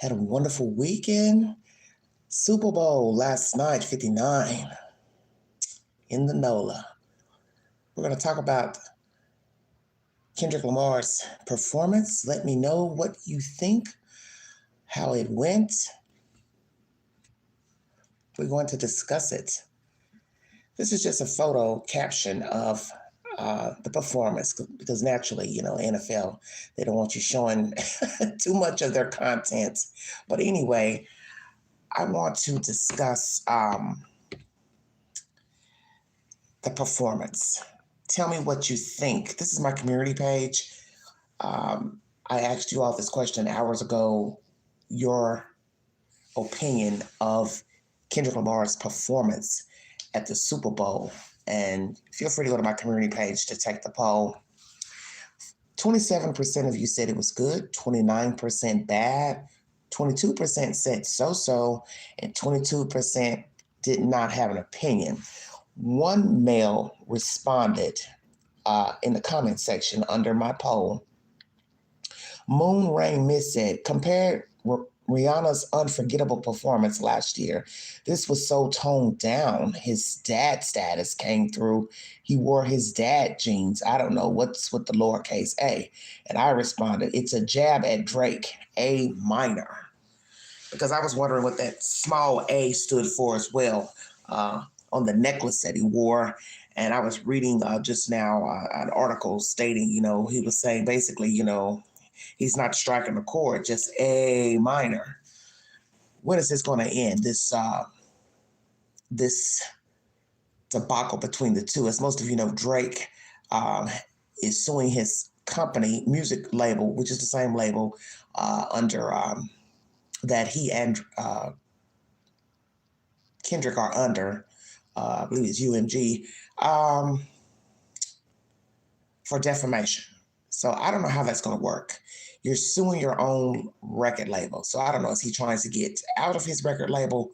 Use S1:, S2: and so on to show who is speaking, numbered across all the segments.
S1: Had a wonderful weekend. Super Bowl last night, 59 in the NOLA. We're going to talk about Kendrick Lamar's performance. Let me know what you think, how it went. We're going to discuss it. This is just a photo caption of the performance because naturally, NFL, they don't want you showing too much of their content. But anyway, I want to discuss the performance. Tell me what you think. This is my community page. I asked you all this question hours ago, your opinion of Kendrick Lamar's performance at the Super Bowl. And feel free to go to my community page to take the poll. 27% of you said it was good, 29% bad, 22% said so-so, and 22% did not have an opinion. One male responded in the comment section under my poll. Moon Rain Miss said, compared Rihanna's unforgettable performance last year, this was so toned down. His dad status came through. He wore his dad jeans. I don't know what's with the lowercase a. And I responded, it's a jab at Drake, A minor. Because I was wondering what that small A stood for as well on the necklace that he wore. And I was reading just now an article stating, he was saying basically, he's not striking a chord, just A minor. When is this going to end? This debacle between the two. As most of you know, Drake is suing his company, music label, which is the same label under that he and Kendrick are under. I believe it's UMG for defamation. So I don't know how that's going to work. You're suing your own record label. So I don't know, is he trying to get out of his record label?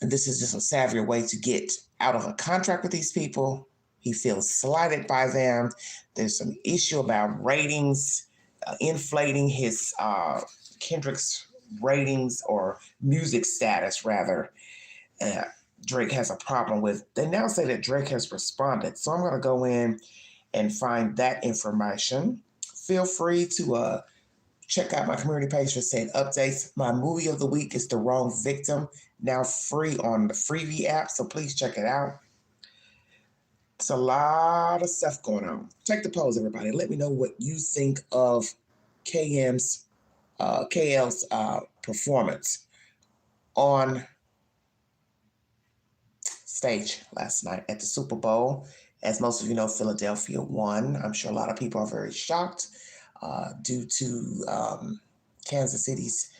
S1: And this is just a savvier way to get out of a contract with these people. He feels slighted by them. There's some issue about ratings, inflating his Kendrick's ratings or music status, rather. Drake has a problem with. They now say that Drake has responded. So I'm going to go in and find that information. Feel free to check out my community page for said updates. My movie of the week is The Wrong Victim, now free on the Freebie app, so please check it out. It's a lot of stuff going on. Check the polls, everybody. Let me know what you think of KL's performance on stage last night at the Super Bowl. As most of you know, Philadelphia won. I'm sure a lot of people are very shocked due to Kansas City's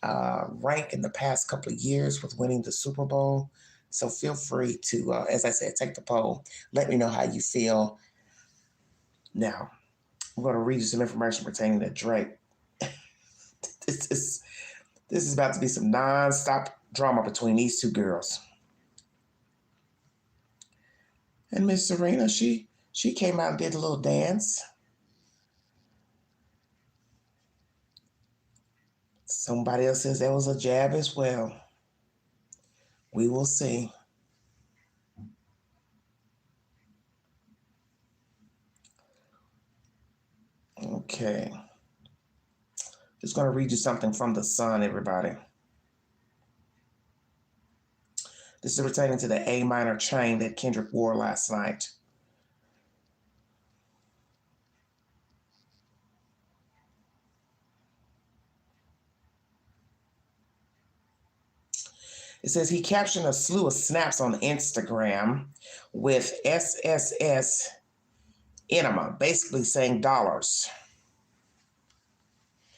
S1: rank in the past couple of years with winning the Super Bowl. So feel free to, as I said, take the poll. Let me know how you feel. Now, I'm going to read you some information pertaining to Drake. This is about to be some non-stop drama between these two girls. And Miss Serena, she came out and did a little dance. Somebody else says that was a jab as well. We will see. Okay. Just going to read you something from The Sun, everybody. This is pertaining to the A minor chain that Kendrick wore last night. It says he captioned a slew of snaps on Instagram with SSS Enema, basically saying dollars.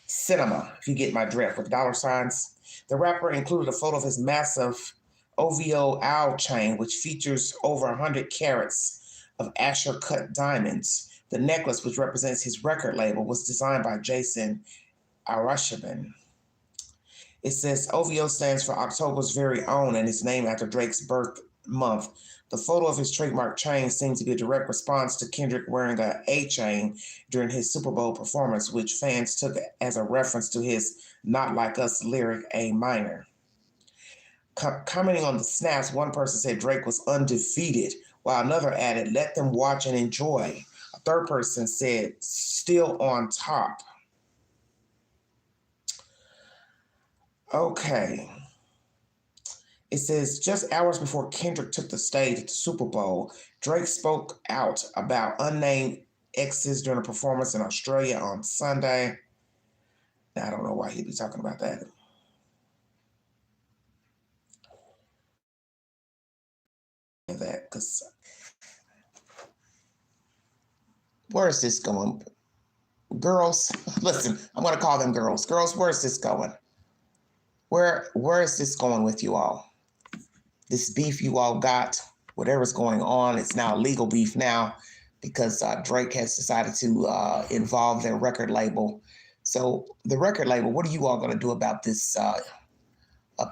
S1: Cinema, if you get my drift, with dollar signs. The rapper included a photo of his massive OVO owl chain, which features over 100 carats of Asher-cut diamonds. The necklace, which represents his record label, was designed by Jason Arashabin. It says OVO stands for October's Very Own and is named after Drake's birth month. The photo of his trademark chain seems to be a direct response to Kendrick wearing a A chain during his Super Bowl performance, which fans took as a reference to his Not Like Us lyric A minor. Commenting on the snaps, one person said Drake was undefeated, while another added, let them watch and enjoy. A third person said, still on top. Okay. It says, just hours before Kendrick took the stage at the Super Bowl, Drake spoke out about unnamed exes during a performance in Australia on Sunday. Now, I don't know why he'd be talking about that. Because where is this going? Girls, listen, I'm going to call them girls. Girls, where is this going? Where is this going with you all? This beef you all got, whatever's going on, it's now legal beef now because Drake has decided to involve their record label. So the record label, what are you all going to do about this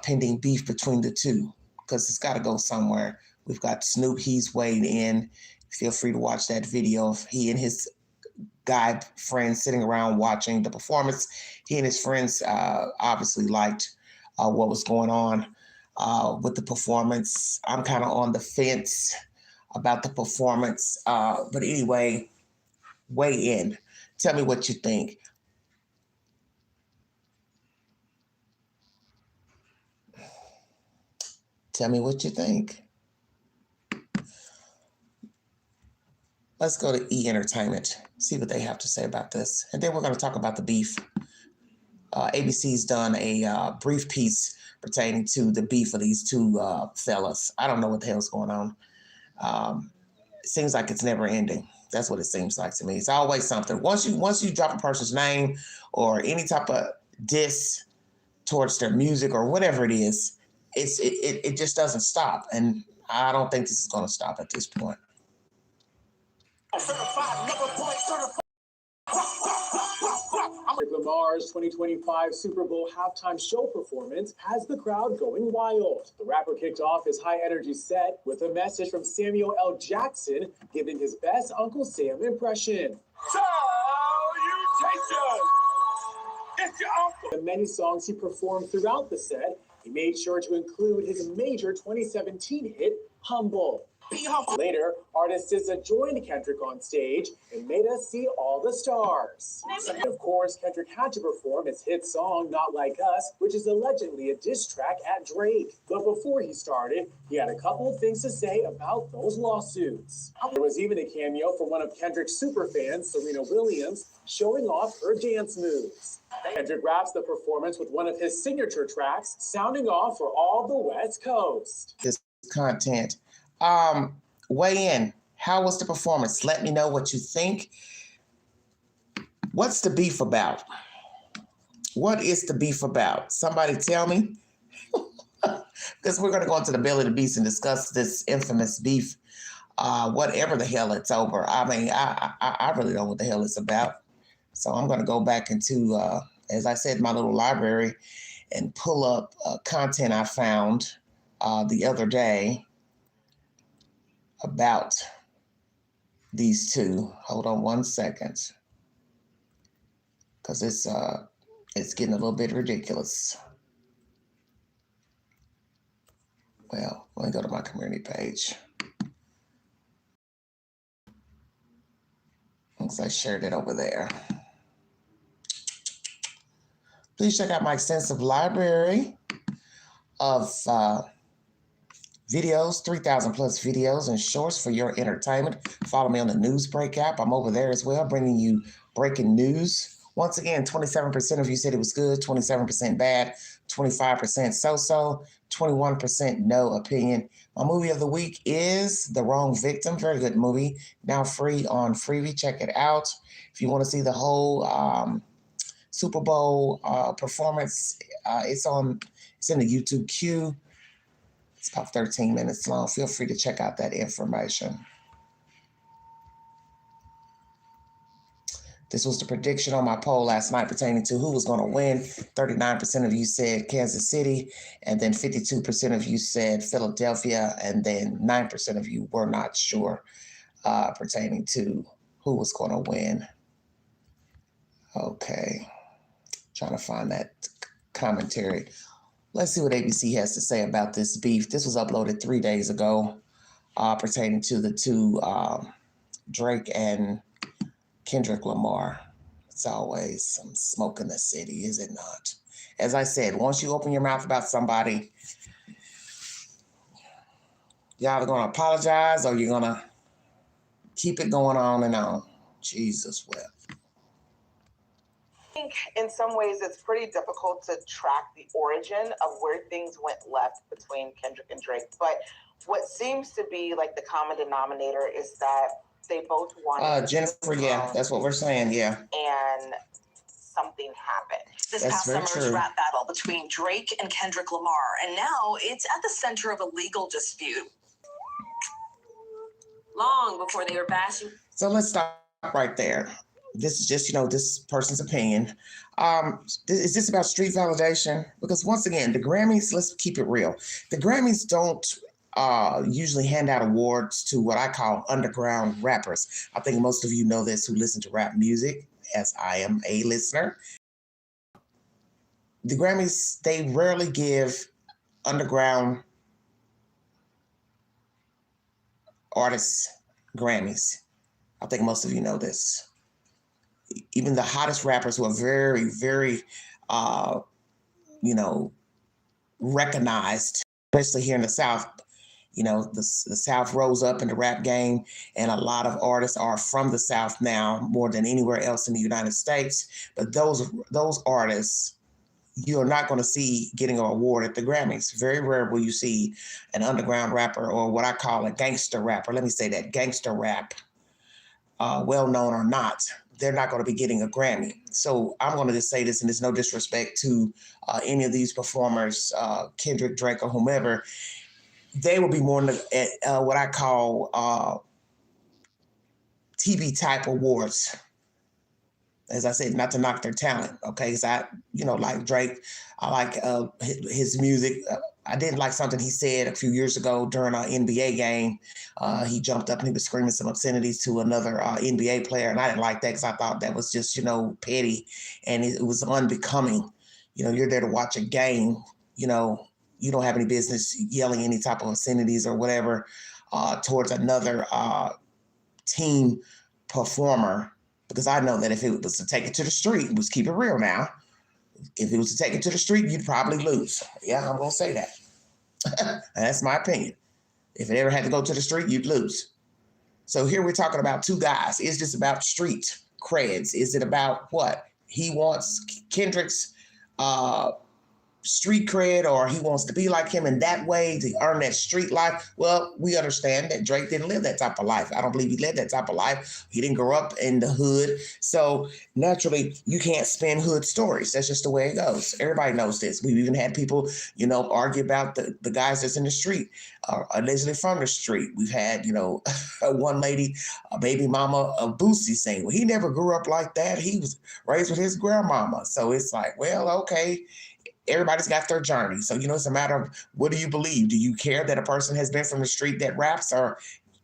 S1: pending beef between the two? Because it's got to go somewhere. We've got Snoop, he's weighed in. Feel free to watch that video of he and his guy friends sitting around watching the performance. He and his friends obviously liked what was going on with the performance. I'm kind of on the fence about the performance. But anyway, weigh in. Tell me what you think. Tell me what you think. Let's go to E! Entertainment, see what they have to say about this. And then we're going to talk about the beef. ABC's done a brief piece pertaining to the beef of these two fellas. I don't know what the hell's going on. It seems like it's never ending. That's what it seems like to me. It's always something. Once you drop a person's name or any type of diss towards their music or whatever it is, it just doesn't stop. And I don't think this is going to stop at this point.
S2: Lemar'S 2025 Super Bowl halftime show performance has the crowd going wild. The rapper kicked off his high-energy set with a message from Samuel L. Jackson, giving his best Uncle Sam impression. Salutations! It's your uncle! The many songs he performed throughout the set, he made sure to include his major 2017 hit, Humble. Later, artist SZA joined Kendrick on stage and made us see all the stars. And of course, Kendrick had to perform his hit song, Not Like Us, which is allegedly a diss track at Drake. But before he started, he had a couple of things to say about those lawsuits. There was even a cameo from one of Kendrick's superfans, Serena Williams, showing off her dance moves. Kendrick wraps the performance with one of his signature tracks, sounding off for all the West Coast.
S1: This content. Weigh in. How was the performance? Let me know what you think. What's the beef about? What is the beef about? Somebody tell me. Because we're going to go into the belly of the beast and discuss this infamous beef, whatever the hell it's over. I mean, I really don't know what the hell it's about. So I'm going to go back into, as I said, my little library and pull up content I found the other day about these two. Hold on one second, because it's getting a little bit ridiculous. Well, let me go to my community page. Looks like I shared it over there. Please check out my extensive library of videos, 3,000 plus videos and shorts for your entertainment. Follow me on the Newsbreak app. I'm over there as well, bringing you breaking news. Once again, 27% of you said it was good, 27% bad, 25% so-so, 21% no opinion. My movie of the week is The Wrong Victim. Very good movie. Now free on Freevee. Check it out. If you want to see the whole Super Bowl performance, it's in the YouTube queue. It's about 13 minutes long. Feel free to check out that information. This was the prediction on my poll last night pertaining to who was going to win. 39% of you said Kansas City, and then 52% of you said Philadelphia, and then 9% of you were not sure pertaining to who was going to win. Okay, trying to find that commentary. Let's see what ABC has to say about this beef. This was uploaded 3 days ago pertaining to the two Drake and Kendrick Lamar. It's always some smoke in the city, is it not? As I said, once you open your mouth about somebody, you're either going to apologize or you're going to keep it going on and on. Jesus wept.
S3: I think in some ways it's pretty difficult to track the origin of where things went left between Kendrick and Drake. But what seems to be like the common denominator is that they both wanted
S1: Jennifer, yeah, that's what we're saying, yeah.
S3: And something happened.
S4: This past summer's rap battle between Drake and Kendrick Lamar, and now it's at the center of a legal dispute. Long before they were bashing.
S1: So let's stop right there. This is just, this person's opinion. Is this about street validation? Because once again, the Grammys, let's keep it real. The Grammys don't usually hand out awards to what I call underground rappers. I think most of you know this who listen to rap music, as I am a listener. The Grammys, they rarely give underground artists Grammys. I think most of you know this. Even the hottest rappers who are very, very, recognized, especially here in the South. The South rose up in the rap game, and a lot of artists are from the South now, more than anywhere else in the United States. But those artists, you're not going to see getting an award at the Grammys. Very rare will you see an underground rapper, or what I call a gangster rapper. Let me say that, gangster rap, well-known or not, they're not going to be getting a Grammy. So I'm going to just say this, and there's no disrespect to any of these performers, Kendrick, Drake, or whomever. They will be more at what I call TV type awards. As I said, not to knock their talent, okay? Because I, like Drake, I like his music. I didn't like something he said a few years ago during an NBA game. He jumped up and he was screaming some obscenities to another NBA player, and I didn't like that because I thought that was just, petty, and it was unbecoming. You're there to watch a game, you don't have any business yelling any type of obscenities or whatever towards another team performer, because I know that if it was to take it to the street, let's keep it real now. If it was to take it to the street, you'd probably lose. Yeah, I'm going to say that. That's my opinion. If it ever had to go to the street, you'd lose. So here we're talking about two guys. Is this about street creds? Is it about what? He wants Kendrick's street cred, or he wants to be like him in that way to earn that street life. Well, we understand that Drake didn't live that type of life. I don't believe he lived that type of life. He didn't grow up in the hood. So naturally, you can't spin hood stories. That's just the way it goes. Everybody knows this. We've even had people, argue about the guys that's in the street, allegedly from the street. We've had, one lady, a baby mama of Boosie, saying, well, he never grew up like that. He was raised with his grandmama. So it's like, well, okay. Everybody's got their journey. So, it's a matter of, what do you believe? Do you care that a person has been from the street that raps? Or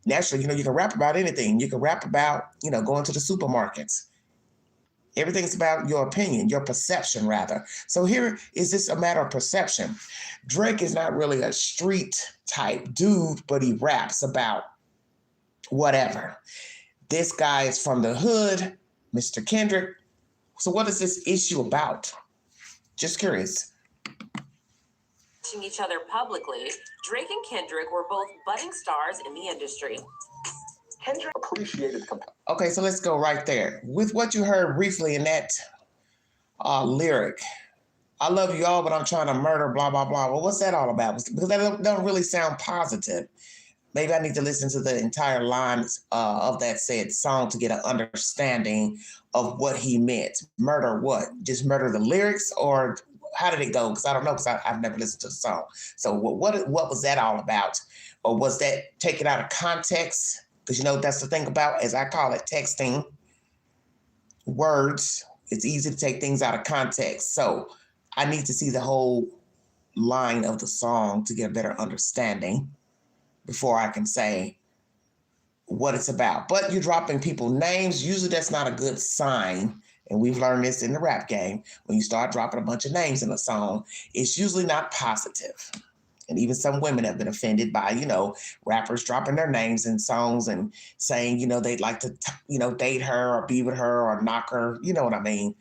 S1: naturally, you can rap about anything. You can rap about, going to the supermarkets. Everything's about your opinion, your perception, rather. So here is this a matter of perception. Drake is not really a street type dude, but he raps about whatever. This guy is from the hood, Mr. Kendrick. So what is this issue about? Just curious.
S4: Each other publicly, Drake and Kendrick were both budding stars in the industry.
S3: Kendrick appreciated.
S1: Okay, so let's go right there. With what you heard briefly in that lyric, I love you all, but I'm trying to murder, blah, blah, blah. Well, what's that all about? Because that don't really sound positive. Maybe I need to listen to the entire lines of that said song to get an understanding of what he meant. Murder what? Just murder the lyrics, or how did it go? Because I don't know, because I've never listened to the song. So what was that all about? Or was that taken out of context? Because, that's the thing about, as I call it, texting. words. It's easy to take things out of context. So I need to see the whole line of the song to get a better understanding before I can say what it's about. But you're dropping people names. Usually that's not a good sign. And we've learned this in the rap game. When you start dropping a bunch of names in a song, it's usually not positive. And even some women have been offended by, rappers dropping their names in songs and saying, they'd like to, date her or be with her or knock her, you know what I mean?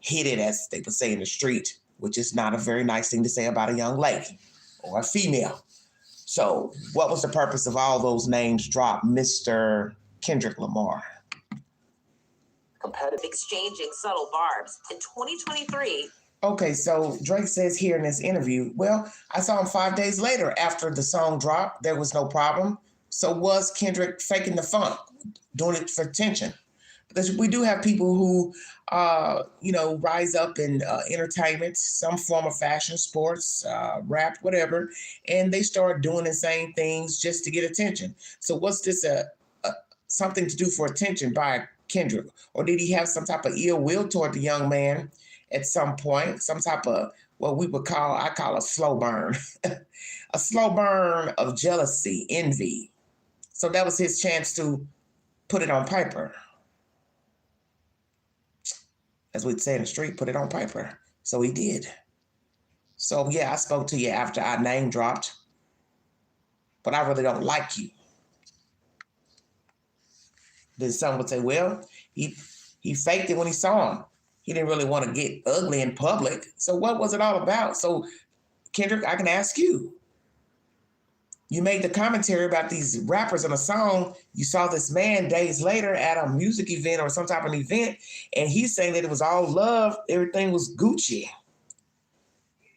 S1: Hit it, as they would say in the street, which is not a very nice thing to say about a young lady or a female. So what was the purpose of all those names dropped, Mr. Kendrick Lamar?
S4: Competitive exchanging subtle barbs. In 2023,
S1: Okay, so Drake says here in this interview, well, I saw him 5 days later after the song dropped. There was no problem. So was Kendrick faking the funk, doing it for attention? Because we do have people who, rise up in entertainment, some form of fashion, sports, rap, whatever, and they start doing the same things just to get attention. So was this something to do for attention by Kendrick? Or did he have some type of ill will toward the young man at some point, some type of what I call a slow burn, a slow burn of jealousy, envy. So that was his chance to put it on paper. As we'd say in the street, put it on paper. So he did. So yeah, I spoke to you after our name dropped, but I really don't like you. Then some would say, well, he faked it when he saw him. He didn't really want to get ugly in public. So what was it all about? So Kendrick, I can ask you. You made the commentary about these rappers in a song. You saw this man days later at a music event or some type of event, and he's saying that it was all love. Everything was Gucci.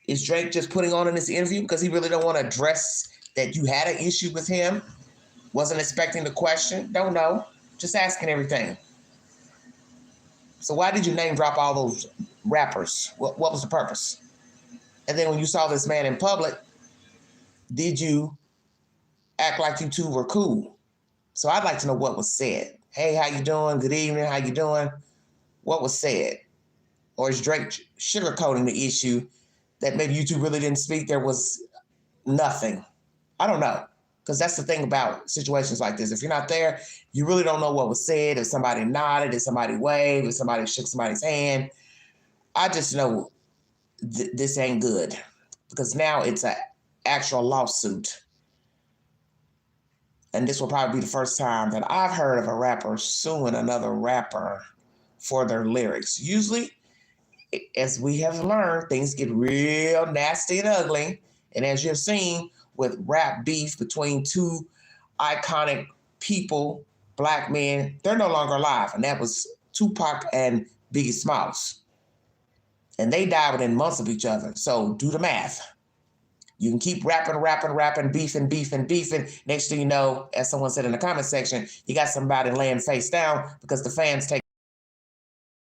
S1: Is Drake just putting on in this interview because he really don't want to address that you had an issue with him? Wasn't expecting the question? Don't know. Just asking everything. So why did you name drop all those rappers? What was the purpose? And then when you saw this man in public, did you act like you two were cool? So I'd like to know what was said. Hey, how you doing? Good evening. How you doing? What was said? Or is Drake sugarcoating the issue that maybe you two really didn't speak? There was nothing. I don't know. Because that's the thing about situations like this. If you're not there, you really don't know what was said. If somebody nodded, if somebody waved, if somebody shook somebody's hand. I just know this ain't good. Because now it's an actual lawsuit. And this will probably be the first time that I've heard of a rapper suing another rapper for their lyrics. Usually, as we have learned, things get real nasty and ugly. And as you've seen with rap beef between two iconic people, black men, they're no longer alive. And that was Tupac and Biggie Smalls. And they died within months of each other. So do the math. You can keep rapping, beefing. Next thing you know, as someone said in the comment section, you got somebody laying face down because the fans take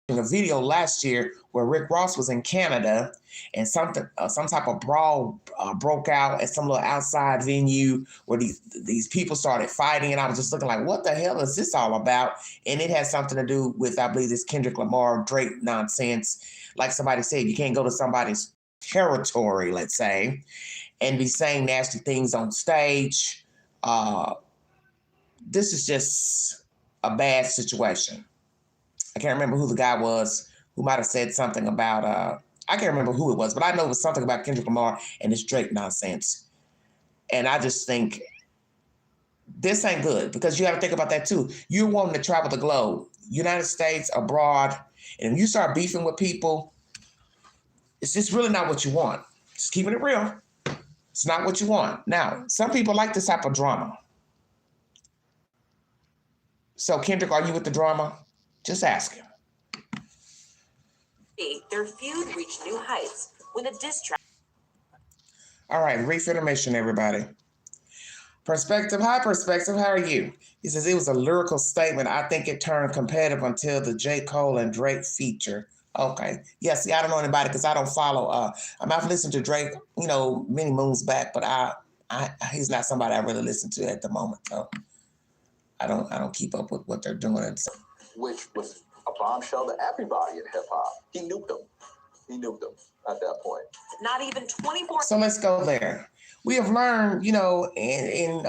S1: a video last year where Rick Ross was in Canada and some type of brawl broke out at some little outside venue where these people started fighting, and I was just looking like, what the hell is this all about? And it has something to do with, I believe, this Kendrick Lamar Drake nonsense. Like somebody said, you can't go to somebody's territory, let's say, and be saying nasty things on stage. This is just a bad situation. I can't remember who the guy was who might have said something about, I can't remember who it was, but I know it was something about Kendrick Lamar and this Drake nonsense. And I just think this ain't good, because you have to think about that too. You're wanting to travel the globe, United States, abroad, and you start beefing with people, it's just really not what you want. Just keeping it real. It's not what you want. Now, some people like this type of drama. So, Kendrick, are you with the drama? Just ask him.
S4: their feud reached new heights when a diss track.
S1: All right, brief intermission, everybody. Perspective, hi, Perspective, how are you? He says it was a lyrical statement. I think it turned competitive until the J. Cole and Drake feature. Okay. Yeah, see, I don't know anybody because I don't follow. I've listened to Drake, many moons back, but he's not somebody I really listen to at the moment. So I don't keep up with what they're doing.
S5: Which was
S2: a bombshell to everybody in hip hop. He nuked them. He nuked them at that point.
S4: Not even 24.
S1: So let's go there. We have learned, in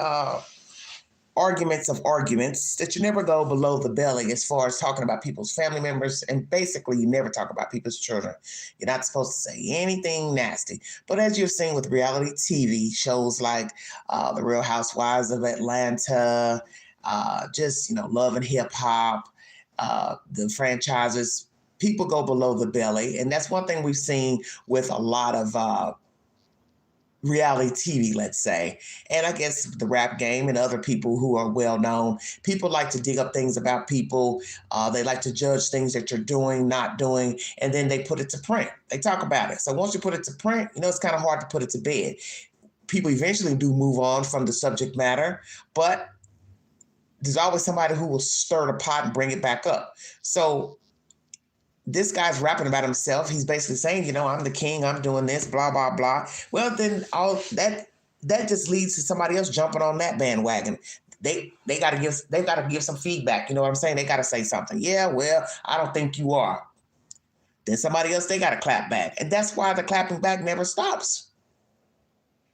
S1: arguments of arguments, that you never go below the belly as far as talking about people's family members, and basically you never talk about people's children. You're not supposed to say anything nasty. But as you've seen with reality TV shows like The Real Housewives of Atlanta, Love and Hip Hop, the franchises, people go below the belly. And that's one thing we've seen with a lot of reality TV, let's say. And I guess the rap game and other people who are well known, people like to dig up things about people. They like to judge things that you're doing, not doing, and then they put it to print. They talk about it. So once you put it to print, it's kind of hard to put it to bed. People eventually do move on from the subject matter, but there's always somebody who will stir the pot and bring it back up. So this guy's rapping about himself. He's basically saying, I'm the king, I'm doing this, blah, blah, blah. Well, then all that just leads to somebody else jumping on that bandwagon. They gotta give some feedback. You know what I'm saying? They gotta say something. Yeah, well, I don't think you are. Then somebody else, they gotta clap back. And that's why the clapping back never stops.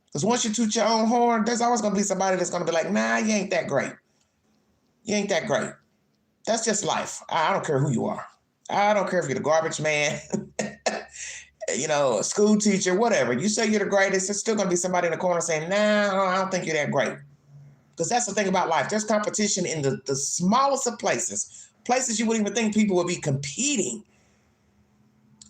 S1: Because once you toot your own horn, there's always gonna be somebody that's gonna be like, nah, you ain't that great. You ain't that great. That's just life. I don't care who you are. I don't care if you're the garbage man, a school teacher, whatever. You say you're the greatest, there's still going to be somebody in the corner saying, nah, I don't think you're that great. Because that's the thing about life. There's competition in the smallest of places you wouldn't even think people would be competing.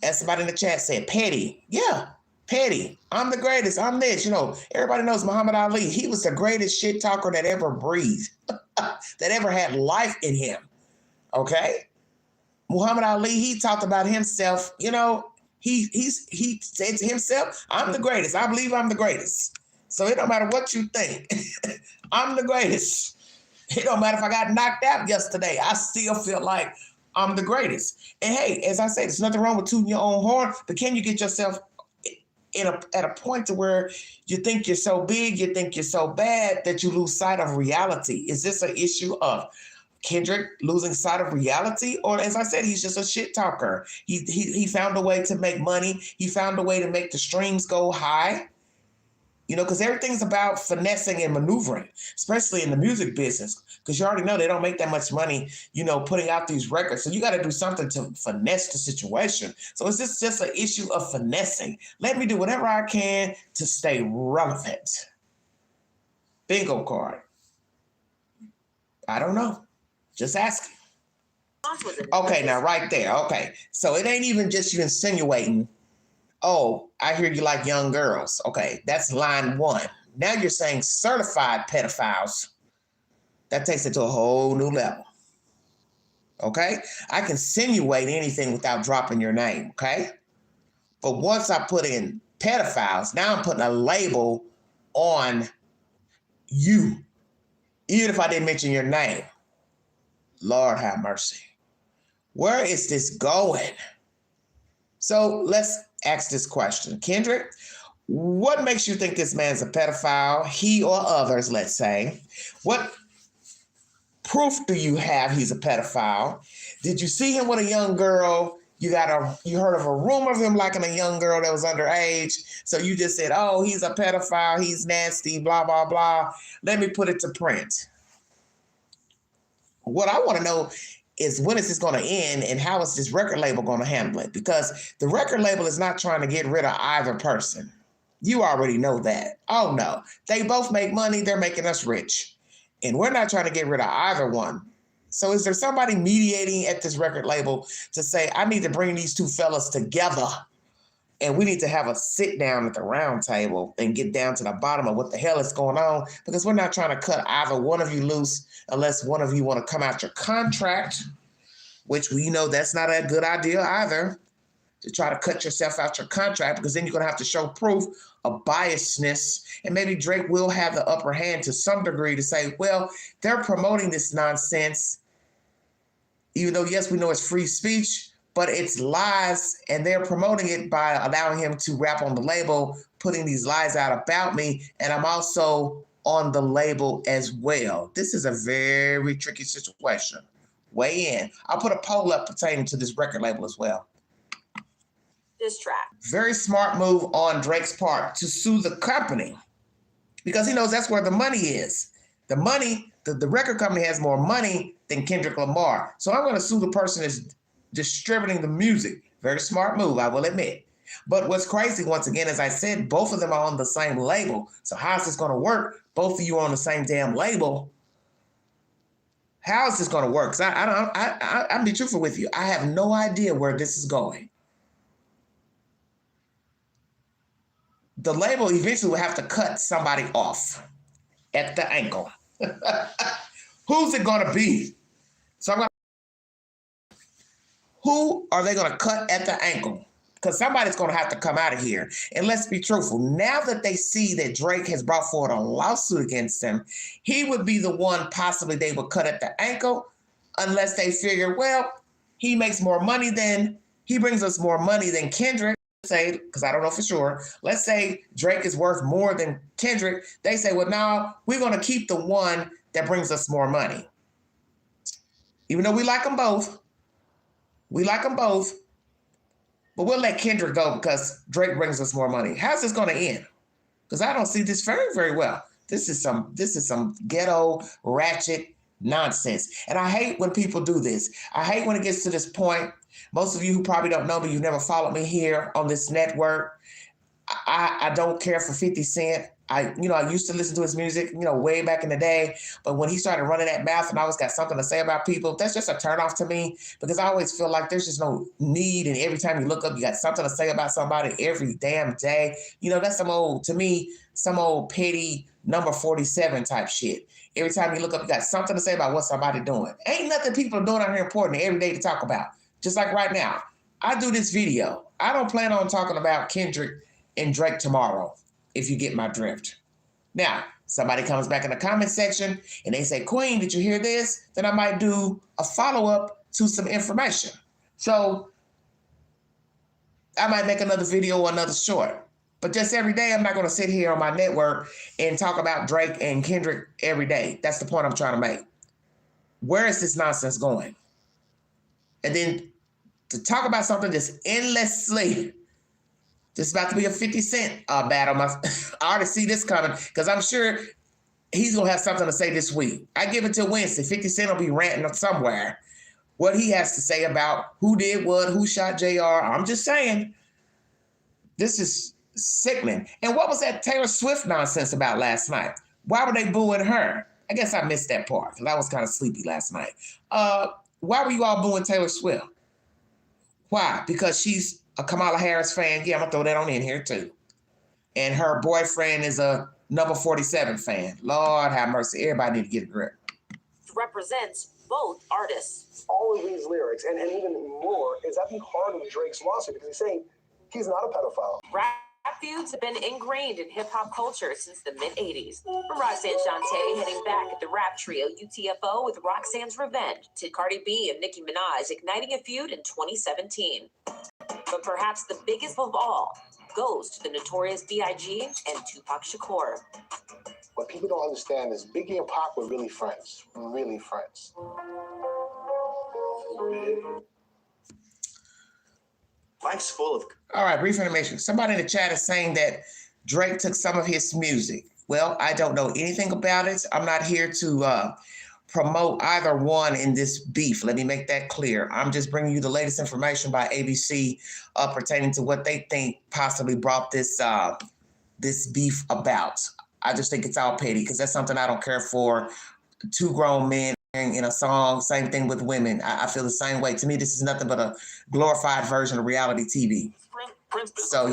S1: As somebody in the chat said, petty. Yeah, petty. I'm the greatest. I'm this. Everybody knows Muhammad Ali. He was the greatest shit talker that ever breathed, that ever had life in him. Okay? Muhammad Ali, he talked about himself, he said to himself, I'm the greatest. I believe I'm the greatest. So it don't matter what you think. I'm the greatest. It don't matter if I got knocked out yesterday. I still feel like I'm the greatest. And hey, as I said, there's nothing wrong with tooting your own horn, but can you get yourself at a point to where you think you're so big, you think you're so bad that you lose sight of reality? Is this an issue of Kendrick losing sight of reality? Or as I said, he's just a shit talker. He found a way to make money. He found a way to make the streams go high. Because everything's about finessing and maneuvering, especially in the music business, because you already know they don't make that much money, putting out these records. So you got to do something to finesse the situation. So it's just an issue of finessing. Let me do whatever I can to stay relevant. Bingo card. I don't know. Just asking. Okay, now right there. Okay. So it ain't even just you insinuating, oh, I hear you like young girls. Okay, that's line one. Now you're saying certified pedophiles. That takes it to a whole new level. Okay? I can insinuate anything without dropping your name, okay? But once I put in pedophiles, now I'm putting a label on you, even if I didn't mention your name. Lord have mercy. Where is this going? So let's ask this question. Kendrick, what makes you think this man's a pedophile, he or others, let's say? What proof do you have he's a pedophile? Did you see him with a young girl? You heard of a rumor of him liking a young girl that was underage. So you just said, oh, he's a pedophile, he's nasty, blah, blah, blah. Let me put it to print. What I want to know is, when is this going to end, and how is this record label going to handle it? Because the record label is not trying to get rid of either person. You already know that. Oh, no. They both make money. They're making us rich. And we're not trying to get rid of either one. So is there somebody mediating at this record label to say, I need to bring these two fellas together, and we need to have a sit down at the round table and get down to the bottom of what the hell is going on? Because we're not trying to cut either one of you loose unless one of you want to come out your contract, which we know that's not a good idea either, to try to cut yourself out your contract, because then you're going to have to show proof of biasness. And maybe Drake will have the upper hand to some degree to say, well, they're promoting this nonsense, even though, yes, we know it's free speech, but it's lies, and they're promoting it by allowing him to rap on the label, putting these lies out about me, and I'm also on the label as well. This is a very tricky situation. Weigh in. I'll put a poll up pertaining to this record label as well.
S4: This track.
S1: Very smart move on Drake's part to sue the company because he knows that's where the money is. The money, the record company has more money than Kendrick Lamar. So I'm going to sue the person that's distributing the music. Very smart move, I will admit. But what's crazy, once again, as I said, both of them are on the same label. So how is this going to work? Both of you are on the same damn label. How is this going to work? Because I'm be truthful with you. I have no idea where this is going. The label eventually will have to cut somebody off at the ankle. Who's it going to be? So who are they going to cut at the ankle? Because somebody's going to have to come out of here. And let's be truthful. Now that they see that Drake has brought forward a lawsuit against him, he would be the one possibly they would cut at the ankle unless they figure, well, he makes more money than, he brings us more money than Kendrick. Say, because I don't know for sure, let's say Drake is worth more than Kendrick. They say, well, now we're going to keep the one that brings us more money. Even though we like them both. We like them both. But we'll let Kendrick go because Drake brings us more money. How's this going to end? Because I don't see this very, very well. This is some ghetto, ratchet nonsense. And I hate when people do this. I hate when it gets to this point. Most of you who probably don't know me, you've never followed me here on this network. I don't care for 50 Cent. I used to listen to his music, way back in the day. But when he started running that mouth and always got something to say about people, that's just a turnoff to me because I always feel like there's just no need. And every time you look up, you got something to say about somebody every damn day. That's some old petty number 47 type shit. Every time you look up, you got something to say about what somebody doing. Ain't nothing people are doing out here important every day to talk about. Just like right now, I do this video. I don't plan on talking about Kendrick and Drake tomorrow, if you get my drift. Now, somebody comes back in the comment section and they say, Queen, did you hear this? Then I might do a follow-up to some information. So I might make another video or another short. But just every day, I'm not going to sit here on my network and talk about Drake and Kendrick every day. That's the point I'm trying to make. Where is this nonsense going? And then to talk about something that's endlessly, this about to be a 50 Cent battle. I already see this coming because I'm sure he's going to have something to say this week. I give it till Wednesday. 50 Cent will be ranting somewhere what he has to say about who did what, who shot JR. I'm just saying, this is sickening. And what was that Taylor Swift nonsense about last night? Why were they booing her? I guess I missed that part because I was kind of sleepy last night. Why were you all booing Taylor Swift? Why? Because she's a Kamala Harris fan. Yeah, I'm going to throw that on in here too. And her boyfriend is a number 47 fan. Lord have mercy. Everybody need to get a grip.
S4: Represents both artists.
S5: All of these lyrics, and even more, is at the heart of Drake's lawsuit because he's saying he's not a pedophile.
S4: Rap feuds have been ingrained in hip-hop culture since the mid-'80s. From Roxanne Shante heading back at the rap trio UTFO with Roxanne's Revenge to Cardi B and Nicki Minaj igniting a feud in 2017. But perhaps the biggest of all goes to the notorious B.I.G. and Tupac Shakur.
S5: What people don't understand is Biggie and Pac were really friends. Really friends.
S6: Life's full of...
S1: All right, brief information. Somebody in the chat is saying that Drake took some of his music. Well, I don't know anything about it. I'm not here to promote either one in this beef. Let me make that clear. I'm just bringing you the latest information by ABC pertaining to what they think possibly brought this this beef about. I just think it's all petty because that's something I don't care for. Two grown men in a song, same thing with women. I feel the same way. To me, this is nothing but a glorified version of reality TV. So,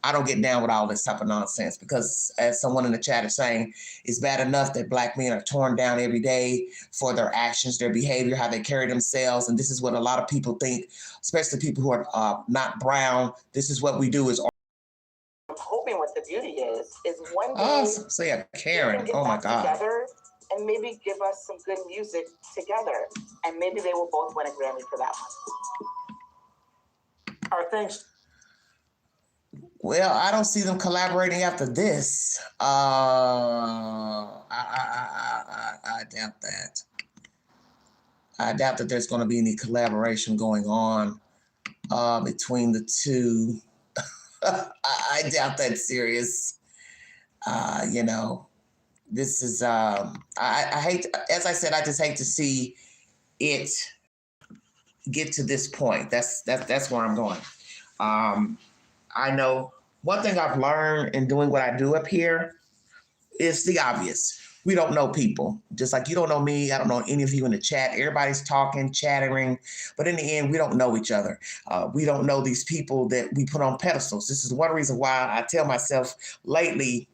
S1: I don't get down with all this type of nonsense because, as someone in the chat is saying, it's bad enough that Black men are torn down every day for their actions, their behavior, how they carry themselves. And this is what a lot of people think, especially people who are not brown. This is what we do is...
S3: I'm hoping what the beauty is one day...
S1: Oh, so yeah, Karen. Oh, my God.
S3: Together and maybe give us some good music together. And maybe they will both win a Grammy for that one. All right, thanks.
S1: Well, I don't see them collaborating after this. I doubt that. I doubt that there's going to be any collaboration going on between the two. I doubt that's serious. You know, this is, I hate, as I said, I just hate to see it get to this point. That's where I'm going. I know one thing I've learned in doing what I do up here is the obvious. We don't know people. Just like you don't know me, I don't know any of you in the chat. Everybody's talking, chattering, but in the end, we don't know each other. We don't know these people that we put on pedestals. This is one reason why I tell myself lately,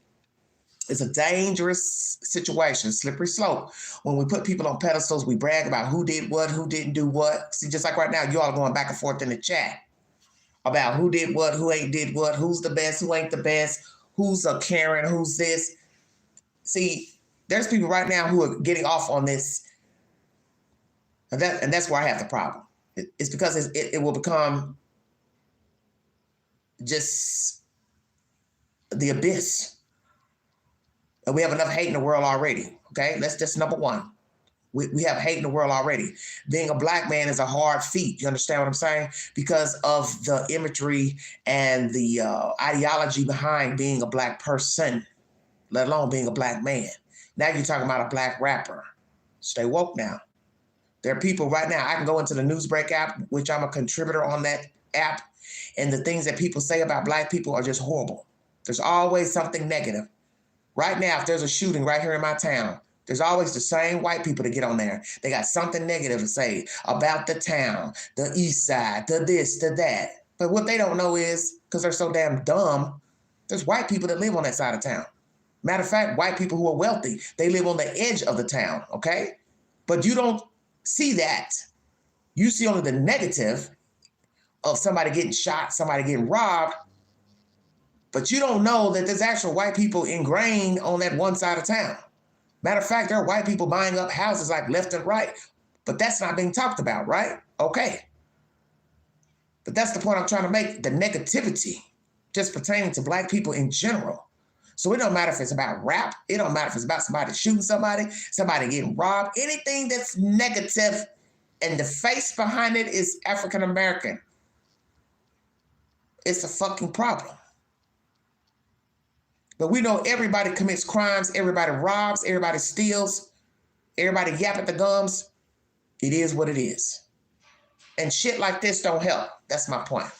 S1: it's a dangerous situation, slippery slope. When we put people on pedestals, we brag about who did what, who didn't do what. See, just like right now, you all are going back and forth in the chat about who did what, who ain't did what, who's the best, who ain't the best, who's a Karen, who's this. See, there's people right now who are getting off on this, and that's where I have the problem. It's because it will become just the abyss. And we have enough hate in the world already, okay? That's just number one. We have hate in the world already. Being a black man is a hard feat. You understand what I'm saying? Because of the imagery and the ideology behind being a black person, let alone being a black man. Now you're talking about a black rapper. Stay woke now. There are people right now, I can go into the Newsbreak app, which I'm a contributor on that app, and the things that people say about black people are just horrible. There's always something negative. Right now, if there's a shooting right here in my town, there's always the same white people to get on there. They got something negative to say about the town, the east side, the this, the that. But what they don't know is, because they're so damn dumb, there's white people that live on that side of town. Matter of fact, white people who are wealthy, they live on the edge of the town, okay? But you don't see that. You see only the negative of somebody getting shot, somebody getting robbed, but you don't know that there's actual white people ingrained on that one side of town. Matter of fact, there are white people buying up houses like left and right, but that's not being talked about, right? Okay. But that's the point I'm trying to make, the negativity just pertaining to black people in general. So it don't matter if it's about rap, it don't matter if it's about somebody shooting somebody, somebody getting robbed, anything that's negative and the face behind it is African American. It's a fucking problem. But we know everybody commits crimes, everybody robs, everybody steals, everybody yap at the gums. It is what it is. And shit like this don't help. That's my point.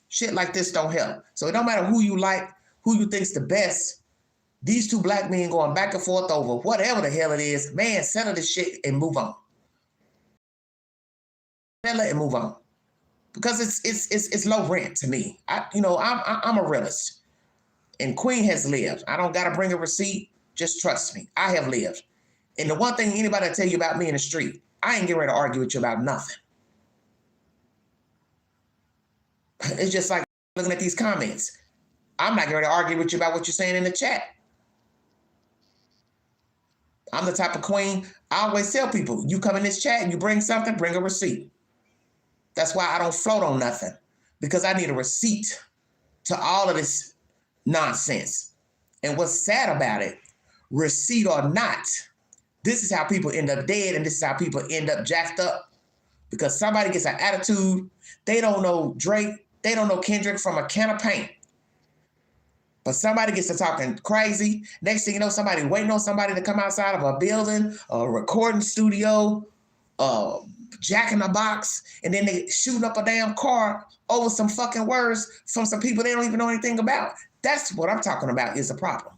S1: Shit like this don't help. So it don't matter who you like, who you think's the best. These two black men going back and forth over whatever the hell it is, man, settle this shit and move on. Settle it and move on. Because it's low rent to me. I'm a realist. And Queen has lived. I don't got to bring a receipt. Just trust me. I have lived. And the one thing anybody tell you about me in the street, I ain't getting ready to argue with you about nothing. It's just like looking at these comments. I'm not getting ready to argue with you about what you're saying in the chat. I'm the type of queen, I always tell people, you come in this chat and you bring something, bring a receipt. That's why I don't float on nothing. Because I need a receipt to all of this nonsense. And what's sad about it, receipt or not, this is how people end up dead and this is how people end up jacked up. Because somebody gets an attitude, they don't know Drake, they don't know Kendrick from a can of paint. But somebody gets to talking crazy. Next thing you know, somebody waiting on somebody to come outside of a building, a recording studio, Jack in the Box, and then they shooting up a damn car over some fucking words from some people they don't even know anything about. That's what I'm talking about is the problem.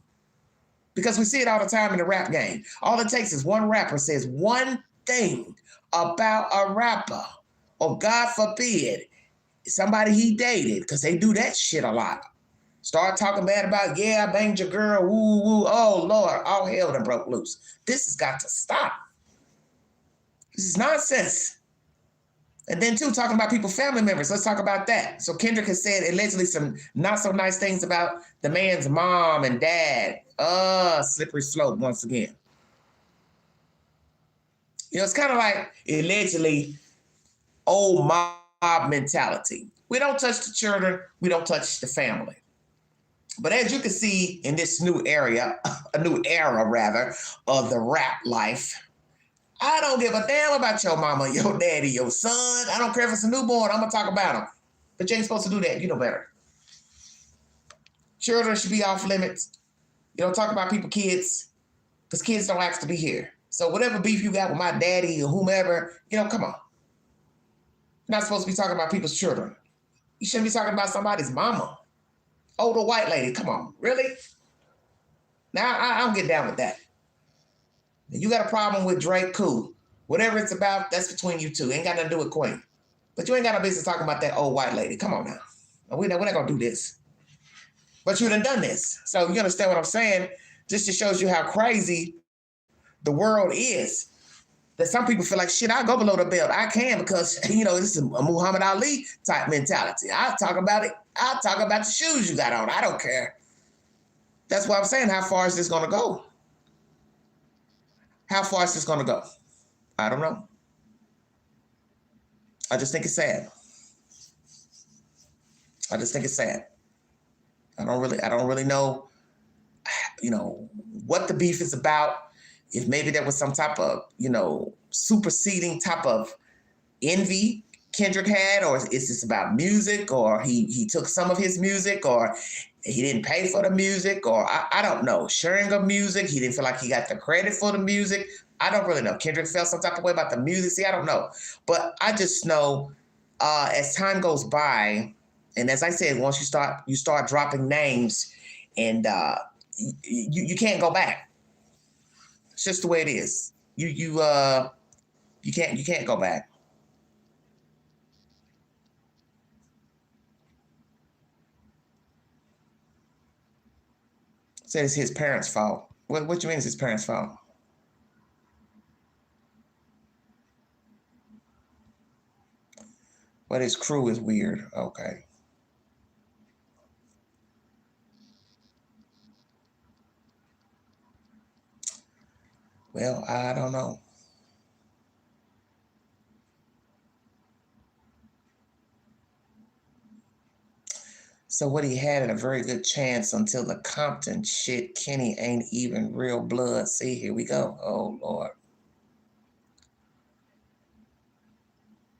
S1: Because we see it all the time in the rap game. All it takes is one rapper says one thing about a rapper, or God forbid, somebody he dated, because they do that shit a lot. Start talking bad about, yeah, I banged your girl, woo, woo, oh, Lord, all hell done broke loose. This has got to stop. This is nonsense. And then, too, talking about people's family members. Let's talk about that. So Kendrick has said allegedly some not so nice things about the man's mom and dad. Slippery slope once again. You know, it's kind of like allegedly old mob mentality. We don't touch the children. We don't touch the family. But as you can see in this new era of the rap life, I don't give a damn about your mama, your daddy, your son. I don't care if it's a newborn. I'm going to talk about them. But you ain't supposed to do that. You know better. Children should be off limits. You don't talk about people's kids because kids don't ask to be here. So whatever beef you got with my daddy or whomever, come on. You're not supposed to be talking about people's children. You shouldn't be talking about somebody's mama. Older white lady, come on. Really? Now, I don't get down with that. You got a problem with Drake, cool. Whatever it's about, that's between you two. Ain't got nothing to do with Queen. But you ain't got no business talking about that old white lady. Come on now. We're not going to do this. But you done this. So you understand what I'm saying? Just to shows you how crazy the world is. That some people feel like, shit, I'll go below the belt. I can because, this is a Muhammad Ali type mentality. I'll talk about it. I'll talk about the shoes you got on. I don't care. That's why I'm saying, how far is this going to go? How far is this going to go? I don't know. I just think it's sad. I just think it's sad. I don't really know, what the beef is about. If maybe there was some type of, superseding type of envy Kendrick had, or is this about music, or he took some of his music, or he didn't pay for the music, or I don't know. Sharing of music, he didn't feel like he got the credit for the music. I don't really know. Kendrick felt some type of way about the music. See, I don't know. But I just know as time goes by, and as I said, once you start dropping names, and you can't go back. It's just the way it is. You can't go back. Said it's his parents' fault. What you mean it's his parents' fault? But his crew is weird. Okay. Well, I don't know. So what he had a very good chance until the Compton shit. Kenny ain't even real blood. See, here we go. Oh, Lord.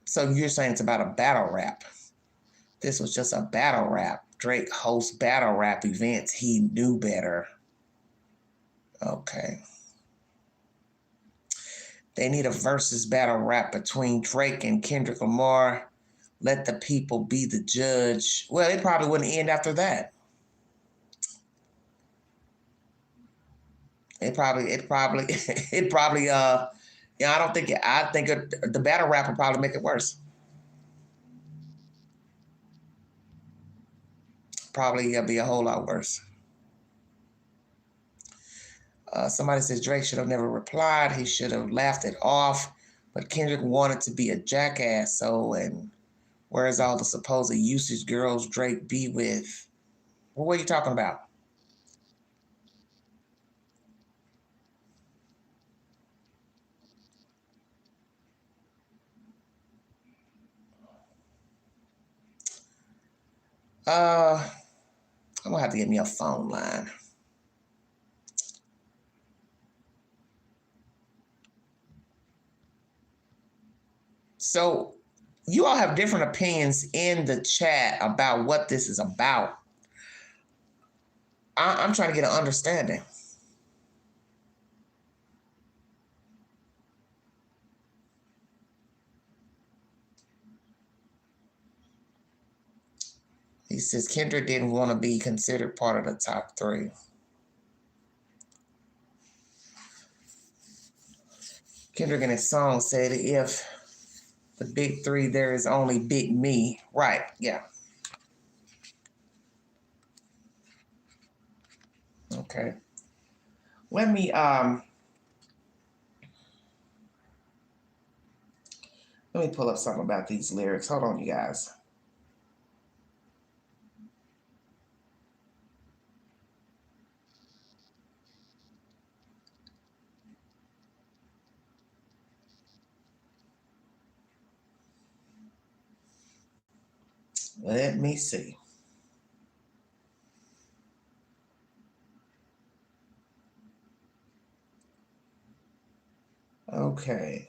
S1: So you're saying it's about a battle rap. This was just a battle rap. Drake hosts battle rap events. He knew better. Okay. They need a versus battle rap between Drake and Kendrick Lamar. Let the people be the judge. Well, it probably wouldn't end after that. I think the battle rap would probably make it worse. Probably be a whole lot worse. Somebody says Drake should have never replied. He should have laughed it off. But Kendrick wanted to be a jackass. So, and where's all the supposed usage girls Drake be with? Well, what are you talking about? I'm going to have to get me a phone line. So you all have different opinions in the chat about what this is about. I'm trying to get an understanding. He says Kendrick didn't want to be considered part of the top three. Kendrick in his song said, if the big three, there is only big me. Right, yeah. Okay. Let me pull up something about these lyrics. Hold on, you guys. Let me see. Okay.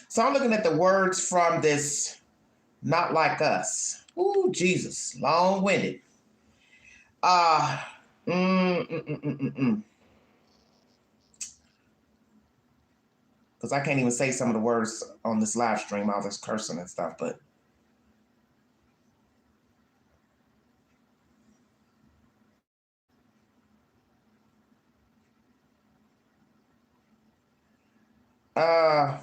S1: So I'm looking at the words from this Not Like Us. Ooh, Jesus, long-winded. Uh, mm, mm, mm, mm, mm, mm. Because I can't even say some of the words on this live stream, all this cursing and stuff, but uh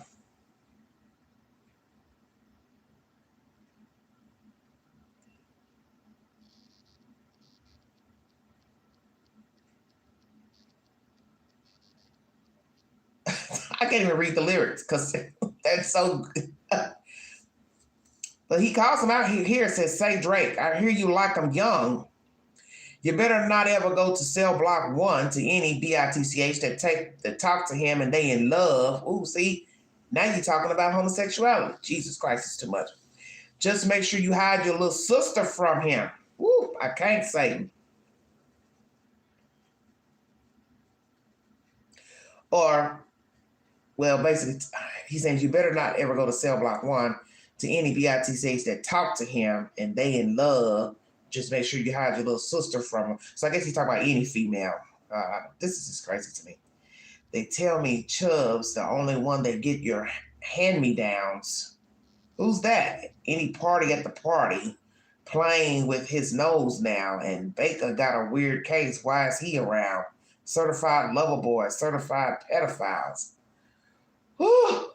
S1: I can't even read the lyrics because that's so but he calls him out here, says, say Drake, I hear you like I'm young. You better not ever go to cell block 1 to any BITCH that talk to him and they in love. Ooh, see, now you're talking about homosexuality. Jesus Christ, it's too much. Just make sure you hide your little sister from him. Woo, I can't say. Or, well, basically, he says you better not ever go to cell block 1 to any BITCH that talk to him and they in love. Just make sure you hide your little sister from him. So I guess he's talking about any female. This is just crazy to me. They tell me Chubb's the only one that get your hand-me-downs. Who's that? Any party at the party playing with his nose now, and Baker got a weird case. Why is he around? Certified lover boys, certified pedophiles. Whew.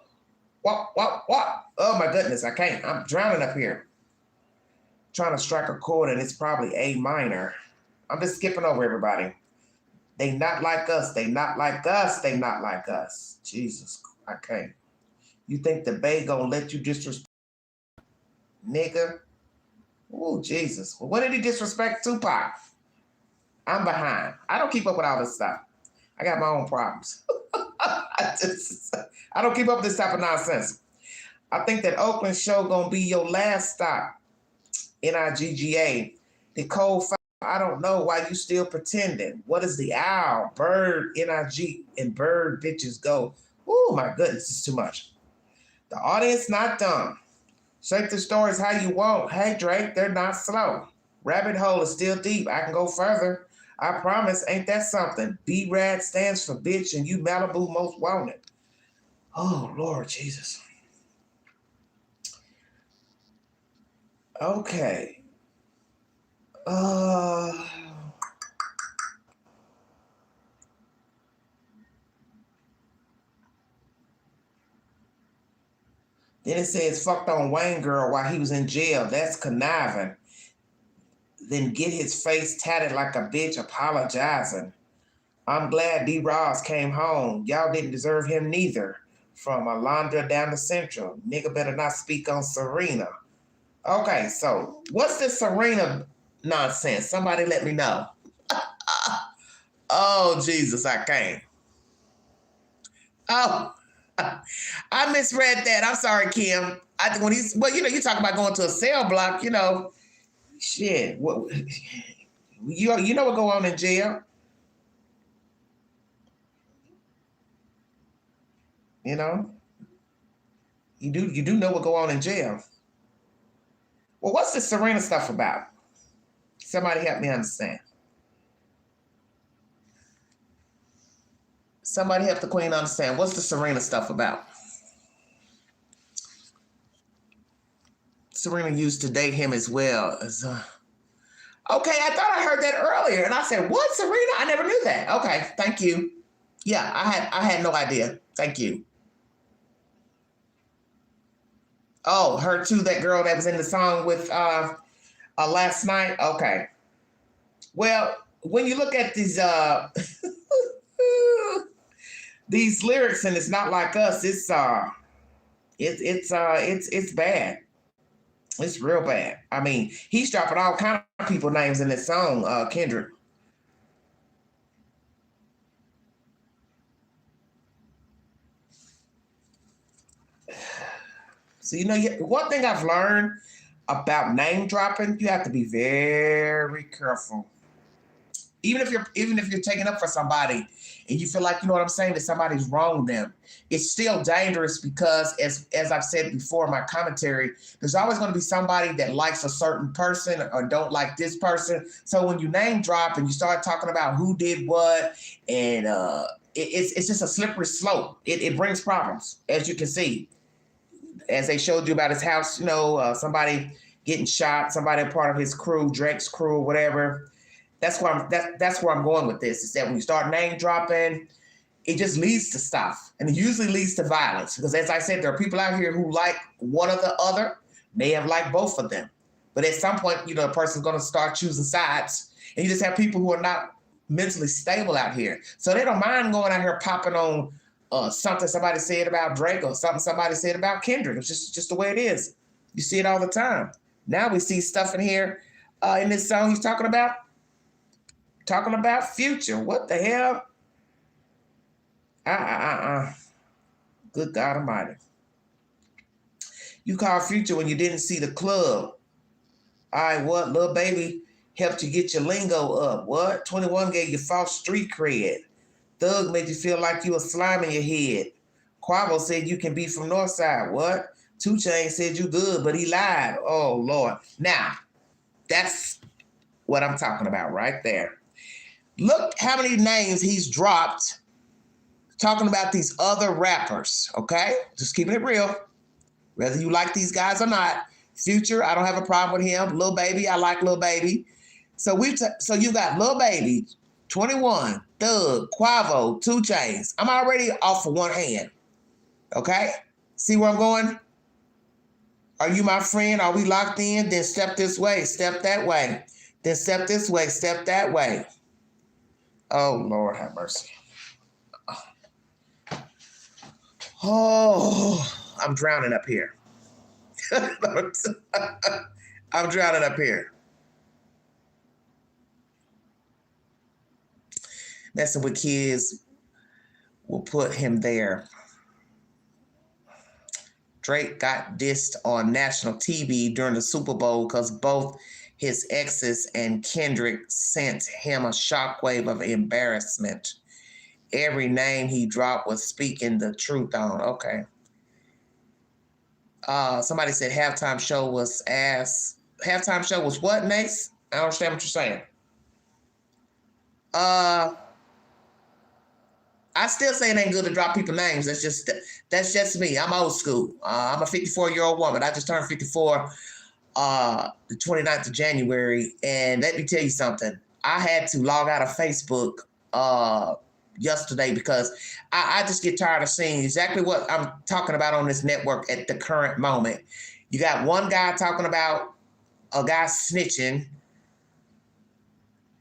S1: What? Oh my goodness, I can't. I'm drowning up here. Trying to strike a chord, and it's probably A minor. I'm just skipping over everybody. They not like us. They not like us. They not like us. Jesus, I can't. You think the Bay gonna let you disrespect nigga? Oh, Jesus. Well, when did he disrespect Tupac? I'm behind. I don't keep up with all this stuff. I got my own problems. I don't keep up with this type of nonsense. I think that Oakland show gonna be your last stop. NIGGA. Nicole, I don't know why you still pretending. What is the owl? Bird, NIG, and bird bitches go. Oh my goodness, it's too much. The audience not dumb. Shape the stories how you want. Hey Drake, they're not slow. Rabbit hole is still deep. I can go further. I promise, ain't that something? B-Rad stands for bitch and you Malibu most wanted. Oh Lord Jesus. Okay. Then it says fucked on Wayne girl while he was in jail. That's conniving. Then get his face tatted like a bitch apologizing. I'm glad D. Ross came home. Y'all didn't deserve him neither. From Alondra down to Central. Nigga better not speak on Serena. Okay, so what's this Serena nonsense? Somebody let me know. Oh, Jesus, I can't. Oh, I misread that. I'm sorry, Kim. You talk about going to a cell block, shit. What, you know what go on in jail? You know, you do know what go on in jail. Well, what's this Serena stuff about? Somebody help me understand. Somebody help the queen understand. What's the Serena stuff about? Serena used to date him as well as. Okay, I thought I heard that earlier, and I said, "What, Serena? I never knew that." Okay, thank you. Yeah, I had no idea. Thank you. Oh, her too. That girl that was in the song with last night. Okay. Well, when you look at these these lyrics, and it's not like us. It's bad. It's real bad. I mean, he's dropping all kind of people names in this song, Kendrick. So, one thing I've learned about name dropping, you have to be very careful. Even if you're taking up for somebody and you feel like, you know what I'm saying, that somebody's wronged them, it's still dangerous because as I've said before in my commentary, there's always going to be somebody that likes a certain person or don't like this person. So when you name drop and you start talking about who did what, and it's just a slippery slope. It brings problems, as you can see. As they showed you about his house, somebody getting shot, somebody a part of his crew, Drake's crew, whatever. That's where I'm going with this. Is that when you start name dropping, it just leads to stuff, and it usually leads to violence. Because as I said, there are people out here who like one or the other. May have liked both of them, but at some point, a person's going to start choosing sides, and you just have people who are not mentally stable out here, so they don't mind going out here popping on something somebody said about Drake or something somebody said about Kendrick. It's just the way it is. You see it all the time. Now we see stuff in here in this song he's talking about Future. What the hell? Good God Almighty. You call Future when you didn't see the club. All right, what? Lil Baby helped you get your lingo up. What? 21 gave you false street cred. Thug made you feel like you a slime in your head. Quavo said you can be from Northside. What? 2 Chainz said you good, but he lied. Oh, Lord. Now, that's what I'm talking about right there. Look how many names he's dropped talking about these other rappers, okay? Just keeping it real. Whether you like these guys or not. Future, I don't have a problem with him. Lil Baby, I like Lil Baby. So you got Lil Baby, 21, Thug, Quavo, 2 Chainz. I'm already off of one hand, okay? See where I'm going? Are you my friend? Are we locked in? Then step this way, step that way. Then step this way, step that way. Oh, Lord have mercy. Oh, I'm drowning up here. I'm drowning up here. Messing with kids will put him there. Drake got dissed on national TV during the Super Bowl because both his exes and Kendrick sent him a shockwave of embarrassment. Every name he dropped was speaking the truth on. Okay. Somebody said halftime show was ass. Halftime show was what, Nace? I don't understand what you're saying. I still say it ain't good to drop people's names. That's just me. I'm old school. I'm a 54-year-old woman. I just turned 54 the 29th of January. And let me tell you something. I had to log out of Facebook yesterday because I just get tired of seeing exactly what I'm talking about on this network at the current moment. You got one guy talking about a guy snitching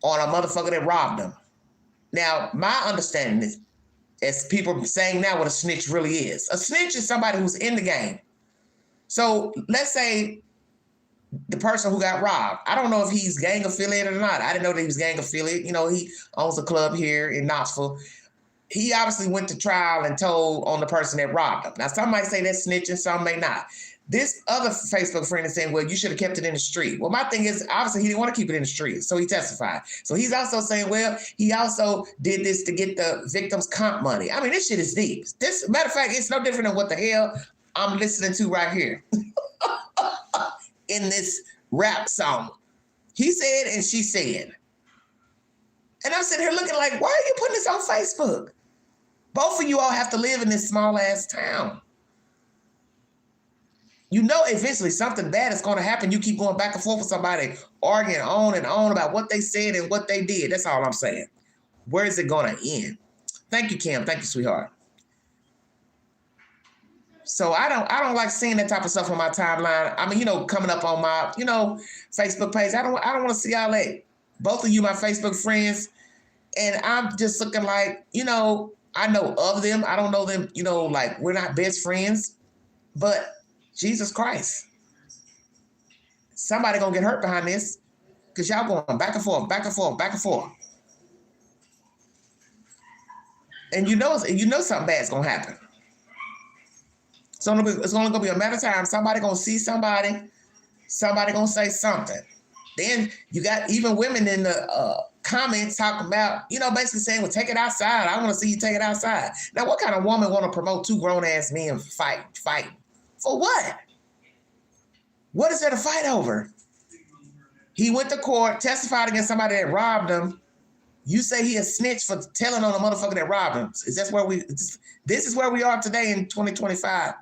S1: on a motherfucker that robbed him. Now, my understanding is, as people saying now what a snitch really is. A snitch is somebody who's in the game. So let's say the person who got robbed, I don't know if he's gang affiliated or not. I didn't know that he was gang affiliated. He owns a club here in Knoxville. He obviously went to trial and told on the person that robbed him. Now, some might say that's snitching, some may not. This other Facebook friend is saying, well, you should have kept it in the street. Well, my thing is, obviously, he didn't want to keep it in the street, so he testified. So he's also saying, well, he also did this to get the victim's comp money. I mean, this shit is deep. Matter of fact, it's no different than what the hell I'm listening to right here in this rap song. He said and she said. And I'm sitting here looking like, why are you putting this on Facebook? Both of you all have to live in this small-ass town. Eventually something bad is going to happen. You keep going back and forth with somebody, arguing on and on about what they said and what they did. That's all I'm saying. Where is it going to end? Thank you, Kim. Thank you, sweetheart. So I don't like seeing that type of stuff on my timeline. I mean, coming up on my, Facebook page. I don't want to see all that. Both of you, my Facebook friends, and I'm just looking like, I know of them. I don't know them, like we're not best friends, but Jesus Christ. Somebody gonna get hurt behind this because y'all going back and forth, back and forth, back and forth. And something bad's gonna happen. It's only gonna be a matter of time. Somebody gonna see somebody. Somebody gonna say something. Then you got even women in the comments talking about, basically saying, well, take it outside. I want to see you take it outside. Now, what kind of woman want to promote two grown-ass men fight? For what? What is there to fight over? He went to court, testified against somebody that robbed him. You say he a snitch for telling on a motherfucker that robbed him. This is where we are today in 2025.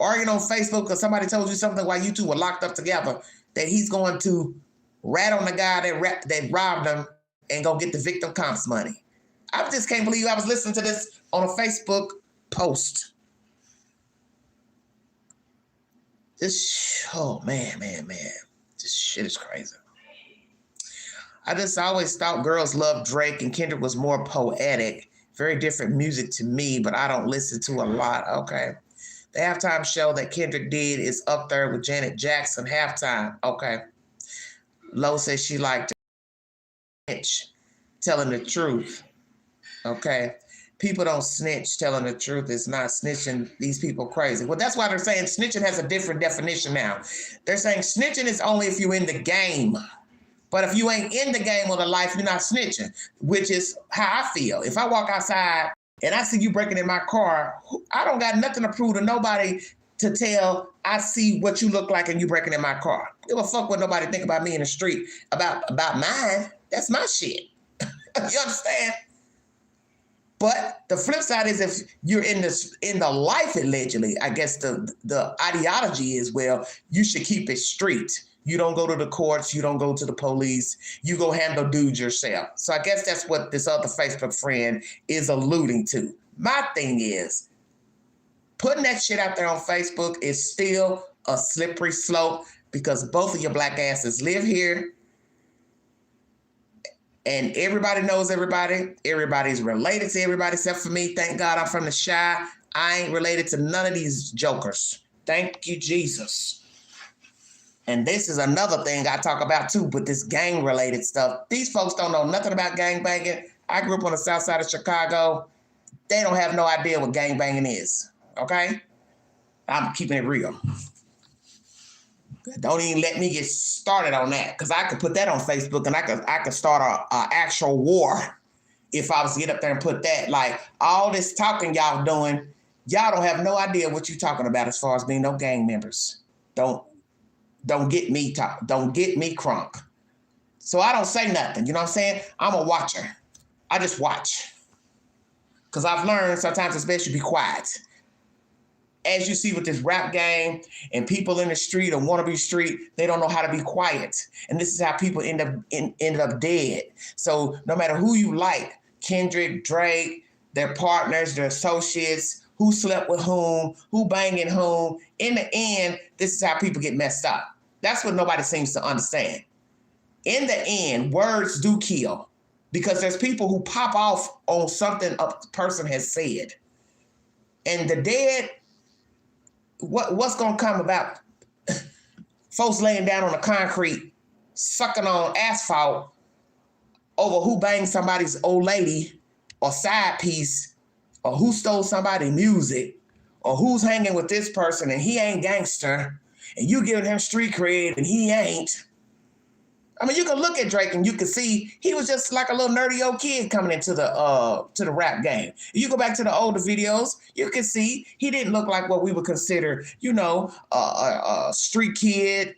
S1: Arguing on Facebook because somebody told you something while you two were locked up together, that he's going to rat on the guy that robbed him and go get the victim comps money. I just can't believe I was listening to this on a Facebook post. Man. This shit is crazy. I just always thought girls loved Drake and Kendrick was more poetic. Very different music to me, but I don't listen to a lot. Okay. The halftime show that Kendrick did is up there with Janet Jackson halftime. Okay. Lo says she liked snitch, telling the truth. Okay. People don't snitch, telling the truth. It's not snitching. These people crazy. Well, that's why they're saying snitching has a different definition now. They're saying snitching is only if you're in the game. But if you ain't in the game of the life, you're not snitching, which is how I feel. If I walk outside and I see you breaking in my car, I don't got nothing to prove to nobody to tell I see what you look like and you breaking in my car. Give a fuck what nobody think about me in the street, about mine. That's my shit. You understand? But the flip side is if you're in the life, allegedly, I guess the ideology is, well, you should keep it street. You don't go to the courts. You don't go to the police. You go handle dudes yourself. So I guess that's what this other Facebook friend is alluding to. My thing is, putting that shit out there on Facebook is still a slippery slope because both of your black asses live here. And everybody knows everybody. Everybody's related to everybody except for me. Thank God I'm from the Chi. I ain't related to none of these jokers. Thank you, Jesus. And this is another thing I talk about too, but this gang-related stuff. These folks don't know nothing about gangbanging. I grew up on the south side of Chicago. They don't have no idea what gangbanging is, okay? I'm keeping it real. Don't even let me get started on that, because I could put that on Facebook and I could start a actual war if I was to get up there and put that. Like, all this talking y'all doing, y'all don't have no idea what you're talking about as far as being no gang members. Don't get me crunk. So I don't say nothing, you know what I'm saying? I'm a watcher. I just watch. Because I've learned sometimes it's best to be quiet. As you see with this rap game and people in the street or wannabe street, they don't know how to be quiet. And this is how people end up dead. So no matter who you like, Kendrick, Drake, their partners, their associates, who slept with whom, who banging whom, in the end, this is how people get messed up. That's what nobody seems to understand. In the end, words do kill because there's people who pop off on something a person has said. And the dead, what's going to come about? Folks laying down on the concrete, sucking on asphalt over who banged somebody's old lady or side piece, or who stole somebody's music, or who's hanging with this person and he ain't gangster, and you giving him street cred and he ain't. I mean, you can look at Drake and you can see he was just like a little nerdy old kid coming into the rap game. You go back to the older videos, you can see he didn't look like what we would consider, a street kid,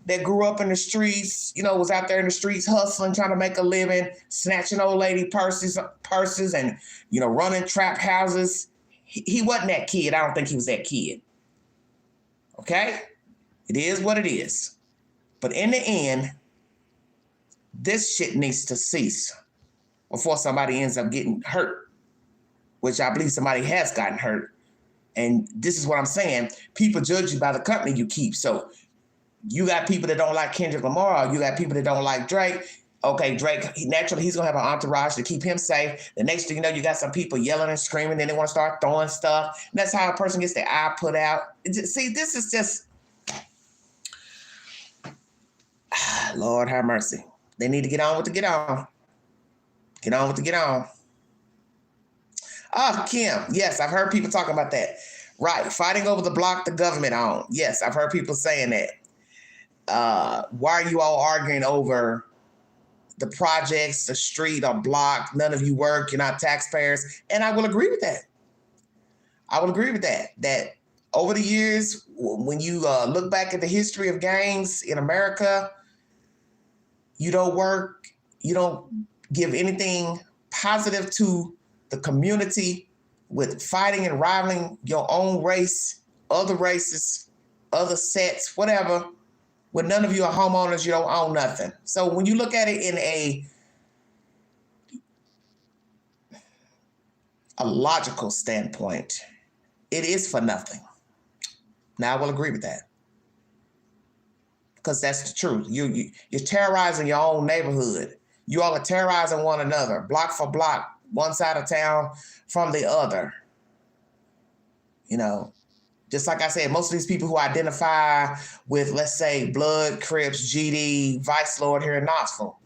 S1: that grew up in the streets, was out there in the streets hustling, trying to make a living, snatching old lady purses and, running trap houses. He wasn't that kid. I don't think he was that kid. Okay? It is what it is. But in the end, this shit needs to cease before somebody ends up getting hurt, which I believe somebody has gotten hurt. And this is what I'm saying. People judge you by the company you keep. So you got people that don't like Kendrick Lamar, or you got people that don't like Drake. Okay, Drake, naturally, he's going to have an entourage to keep him safe. The next thing you know, you got some people yelling and screaming, then they want to start throwing stuff. And that's how a person gets their eye put out. See, this is just... Lord have mercy. They need to get on with the get on. Get on with the get on. Ah, Kim. Yes, I've heard people talking about that. Right. Fighting over the block the government owned. Yes, I've heard people saying that. Why are you all arguing over the projects, the street, or block? None of you work. You're not taxpayers. And I will agree with that. I will agree with that. That over the years, when you look back at the history of gangs in America, you don't work, you don't give anything positive to the community with fighting and rivaling your own race, other races, other sets, whatever. When none of you are homeowners, you don't own nothing. So when you look at it in a logical standpoint, it is for nothing. Now, I will agree with that. Because that's the truth. You're terrorizing your own neighborhood. You all are terrorizing one another, block for block, one side of town from the other. You know, just like I said, most of these people who identify with, let's say, Blood, Crips, GD, Vice Lord here in Knoxville,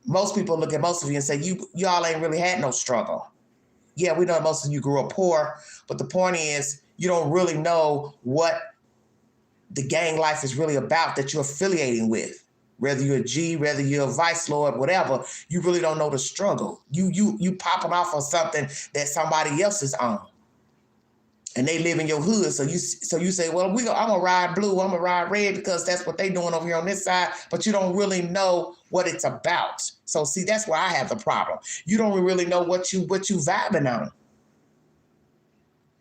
S1: most people look at most of you and say, y'all ain't really had no struggle. Yeah, we know most of you grew up poor, but the point is, you don't really know what the gang life is really about that you're affiliating with. Whether you're a G, whether you're a Vice Lord, whatever, you really don't know the struggle. You popping off on something that somebody else is on. And they live in your hood. So you say, well, I'm gonna ride blue, I'm gonna ride red because that's what they doing over here on this side, but you don't really know what it's about. So see, that's where I have the problem. You don't really know what you vibing on.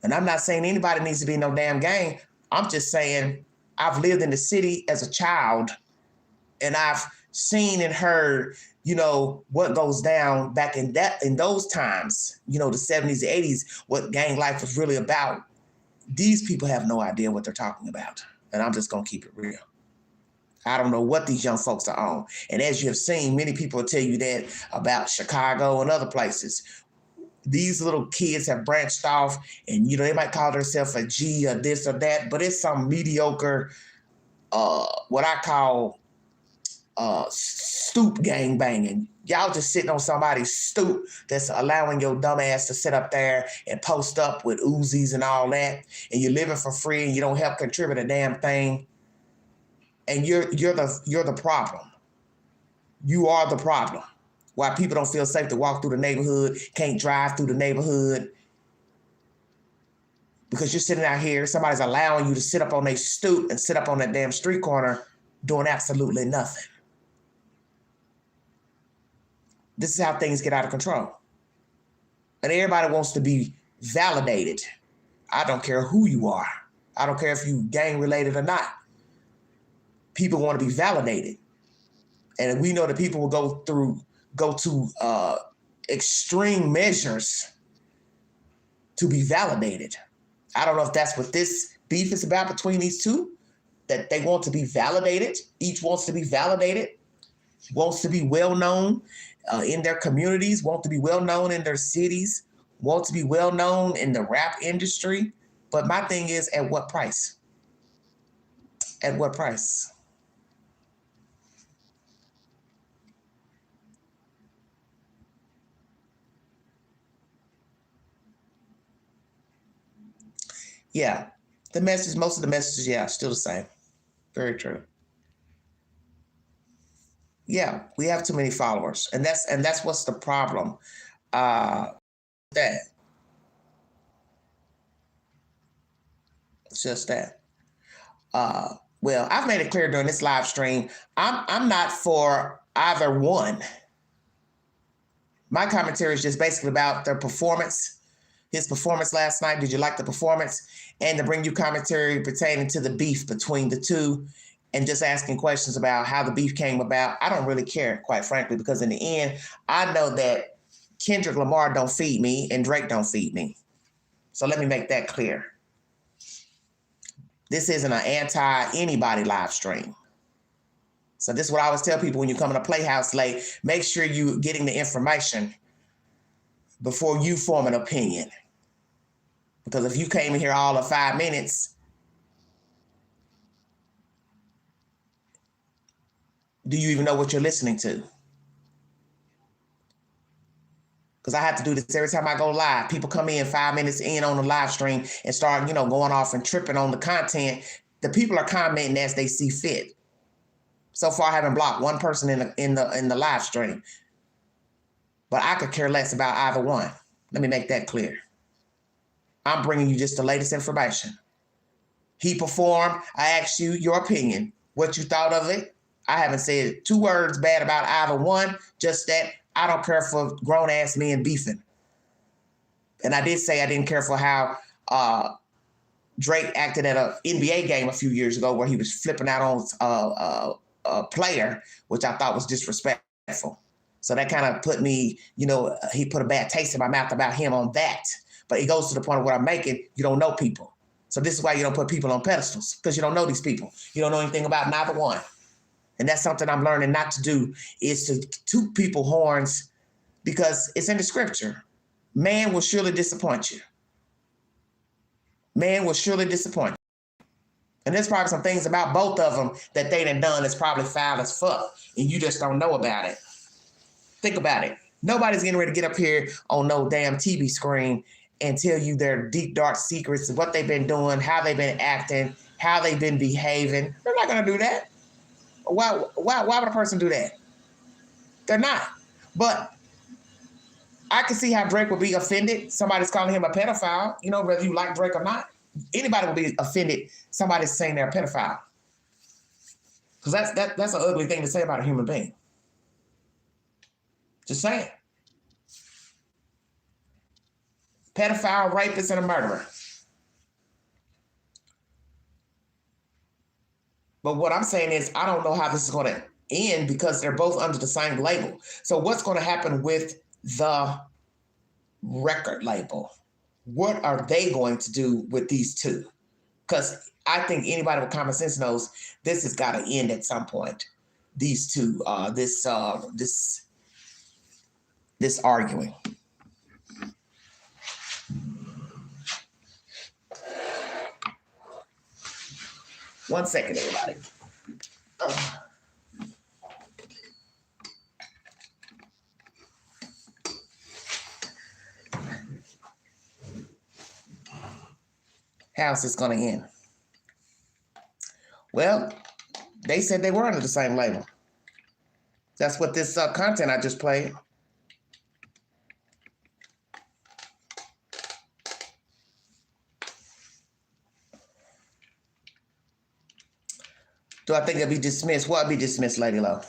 S1: And I'm not saying anybody needs to be in no damn gang. I'm just saying I've lived in the city as a child, and I've seen and heard, what goes down back in those times, the 70s, 80s, what gang life was really about. These people have no idea what they're talking about. And I'm just going to keep it real. I don't know what these young folks are on. And as you have seen, many people will tell you that about Chicago and other places. These little kids have branched off and, they might call themselves a G or this or that, but it's some mediocre, what I call stoop gang banging. Y'all just sitting on somebody's stoop that's allowing your dumb ass to sit up there and post up with Uzis and all that, and you're living for free and you don't help contribute a damn thing. And you're the problem. You are the problem. Why people don't feel safe to walk through the neighborhood, can't drive through the neighborhood. Because you're sitting out here, somebody's allowing you to sit up on their stoop and sit up on that damn street corner doing absolutely nothing. This is how things get out of control. And everybody wants to be validated. I don't care who you are. I don't care if you gang related or not. People want to be validated. And we know that people will go to extreme measures to be validated. I don't know if that's what this beef is about between these two, that they want to be validated. Each wants to be validated, wants to be well known in their communities, want to be well known in their cities, want to be well known in the rap industry. But my thing is, at what price? At what price? Yeah, most of the messages, yeah, still the same. Very true. Yeah, we have too many followers, and that's what's the problem. That it's just that. Well, I've made it clear during this live stream, I'm not for either one. My commentary is just basically about their performance, his performance last night. Did you like the performance? And to bring you commentary pertaining to the beef between the two, and just asking questions about how the beef came about. I don't really care, quite frankly, because in the end, I know that Kendrick Lamar don't feed me and Drake don't feed me. So let me make that clear. This isn't an anti-anybody live stream. So this is what I always tell people when you come in a Playhouse late, make sure you're getting the information before you form an opinion. Because if you came in here all of 5 minutes, do you even know what you're listening to? because I have to do this every time I go live. People come in 5 minutes in on the live stream and start, going off and tripping on the content. The people are commenting as they see fit. So far, I haven't blocked one person in the live stream, but I could care less about either one. Let me make that clear. I'm bringing you just the latest information. He performed. I asked you your opinion, what you thought of it. I haven't said 2 words bad about either one, just that I don't care for grown-ass men beefing. And I did say I didn't care for how Drake acted at an NBA game a few years ago where he was flipping out on a player, which I thought was disrespectful. So that kind of put me, he put a bad taste in my mouth about him on that. But it goes to the point of what I'm making, you don't know people. So this is why you don't put people on pedestals, because you don't know these people. You don't know anything about neither one. And that's something I'm learning not to do, is to toot people horns, because it's in the scripture. Man will surely disappoint you. Man will surely disappoint you. And there's probably some things about both of them that they done that's probably foul as fuck, and you just don't know about it. Think about it. Nobody's getting ready to get up here on no damn TV screen and tell you their deep, dark secrets, what they've been doing, how they've been acting, how they've been behaving. They're not going to do that. Why would a person do that? They're not. But I can see how Drake would be offended. Somebody's calling him a pedophile, whether you like Drake or not. Anybody would be offended somebody's saying they're a pedophile. Because that's an ugly thing to say about a human being. Just saying. Pedophile, rapist, and a murderer. But what I'm saying is I don't know how this is going to end because they're both under the same label. So what's going to happen with the record label? What are they going to do with these two? Because I think anybody with common sense knows this has got to end at some point. These two, this arguing. One second, everybody. How's this going to end? Well, they said they were under the same label. That's what this content I just played. Do I think it'll be dismissed? What will be dismissed, Lady Low?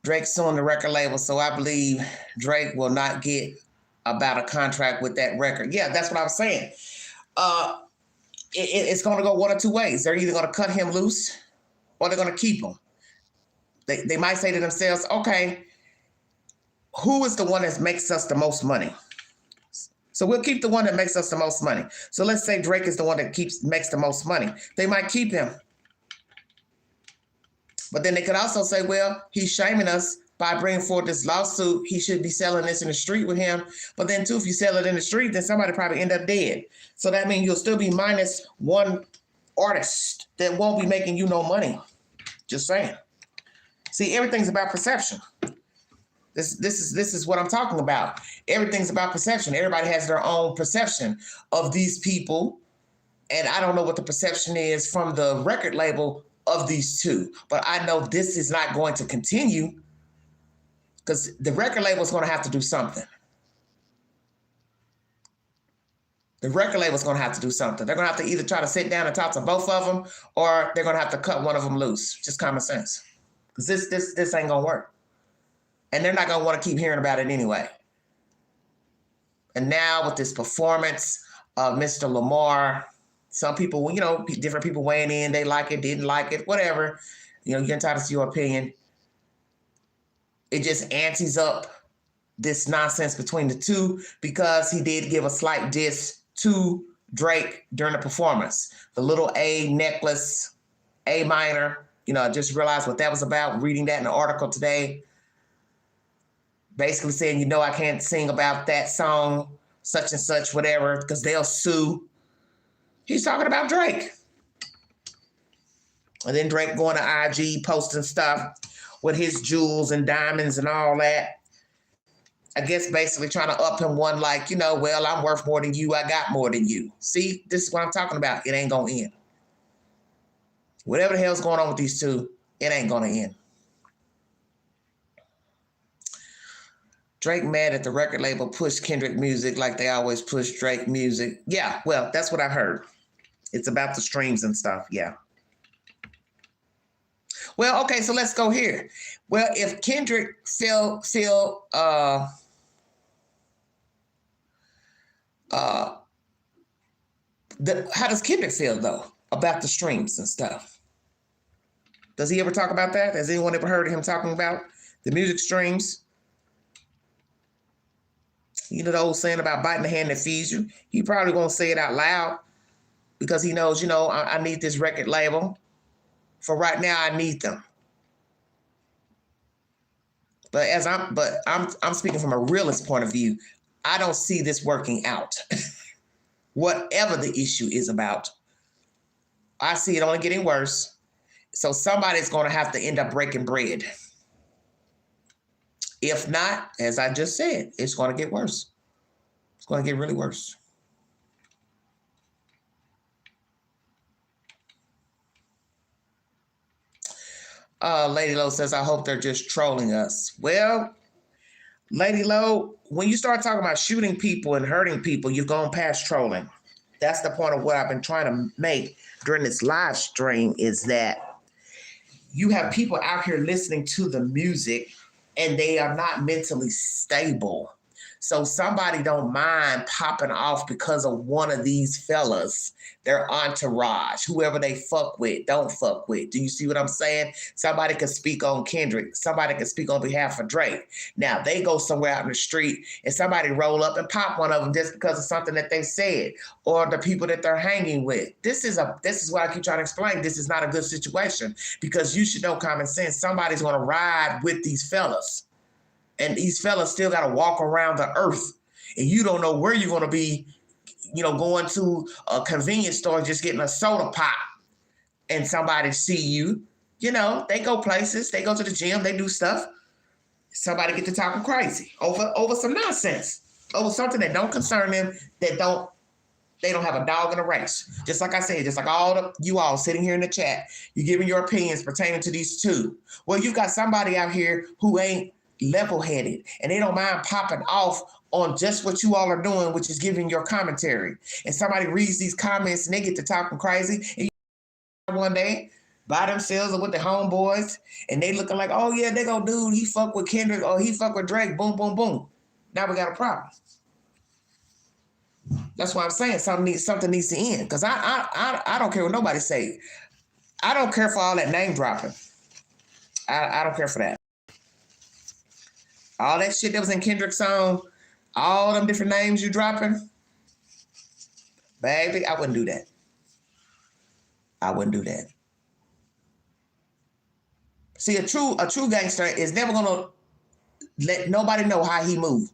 S1: Drake's suing the record label, so I believe Drake will not get about a contract with that record. Yeah, that's what I was saying. It's going to go one of two ways. They're either going to cut him loose or they're going to keep him. They might say to themselves, okay, who is the one that makes us the most money? So we'll keep the one that makes us the most money. So let's say Drake is the one that makes the most money. They might keep him. But then they could also say, well, he's shaming us by bringing forward this lawsuit. He should be selling this in the street with him. But then too, if you sell it in the street, then somebody probably end up dead. So that means you'll still be minus one artist that won't be making you no money. Just saying. See, everything's about perception. This is what I'm talking about. Everything's about perception. Everybody has their own perception of these people. And I don't know what the perception is from the record label of these two. But I know this is not going to continue because the record label is going to have to do something. The record label is going to have to do something. They're going to have to either try to sit down and talk to both of them or they're going to have to cut one of them loose. Just common sense. Because this ain't going to work. And they're not going to want to keep hearing about it anyway. And now with this performance of Mr. Lamar, some people, different people weighing in, they like it, didn't like it, whatever. You're entitled to your opinion. It just antes up this nonsense between the two because he did give a slight diss to Drake during the performance. The little A necklace, A minor, I just realized what that was about, reading that in an article today. Basically saying, I can't sing about that song, such and such, whatever, because they'll sue. He's talking about Drake. And then Drake going to IG, posting stuff. with his jewels and diamonds and all that. I guess basically trying to up him one like, well, I'm worth more than you. I got more than you. See, this is what I'm talking about. It ain't going to end. Whatever the hell's going on with these two, it ain't going to end. Drake mad at the record label push Kendrick music like they always push Drake music. Yeah, well, that's what I heard. It's about the streams and stuff, yeah. Well, okay, so let's go here. Well, if Kendrick how does Kendrick feel though about the streams and stuff? Does he ever talk about that? Has anyone ever heard of him talking about the music streams? You know the old saying about biting the hand that feeds you? He probably won't say it out loud because he knows, I need this record label. For right now, I need them. But I'm speaking from a realist point of view. I don't see this working out. Whatever the issue is about, I see it only getting worse. So somebody's going to have to end up breaking bread. If not, as I just said, it's going to get worse. It's going to get really worse. Lady Low says, I hope they're just trolling us. Well, Lady Low, when you start talking about shooting people and hurting people, you've gone past trolling. That's the point of what I've been trying to make during this live stream is that you have people out here listening to the music and they are not mentally stable. So somebody don't mind popping off because of one of these fellas, their entourage, whoever they fuck with, don't fuck with. Do you see what I'm saying? Somebody could speak on Kendrick. Somebody could speak on behalf of Drake. Now, they go somewhere out in the street and somebody roll up and pop one of them just because of something that they said or the people that they're hanging with. This is what I keep trying to explain. This is not a good situation because you should know common sense. Somebody's going to ride with these fellas. And these fellas still got to walk around the earth. And you don't know where you're going to be, going to a convenience store, just getting a soda pop and somebody see you. They go places. They go to the gym. They do stuff. Somebody get to talking crazy over some nonsense, over something that don't concern them, they don't have a dog in the race. Just like I said, just like all of you all sitting here in the chat, you're giving your opinions pertaining to these two. Well, you've got somebody out here who ain't level-headed and they don't mind popping off on just what you all are doing, which is giving your commentary. And somebody reads these comments and they get to talking crazy. And one day by themselves or with their homeboys and they looking like, oh yeah, they go dude, he fuck with Kendrick or he fuck with Drake, boom, boom, boom. Now we got a problem. That's why I'm saying something needs to end. Because I don't care what nobody say. I don't care for all that name dropping. I don't care for that. All that shit that was in Kendrick's song, all them different names you dropping, baby, I wouldn't do that. I wouldn't do that. See, a true gangster is never gonna let nobody know how he move.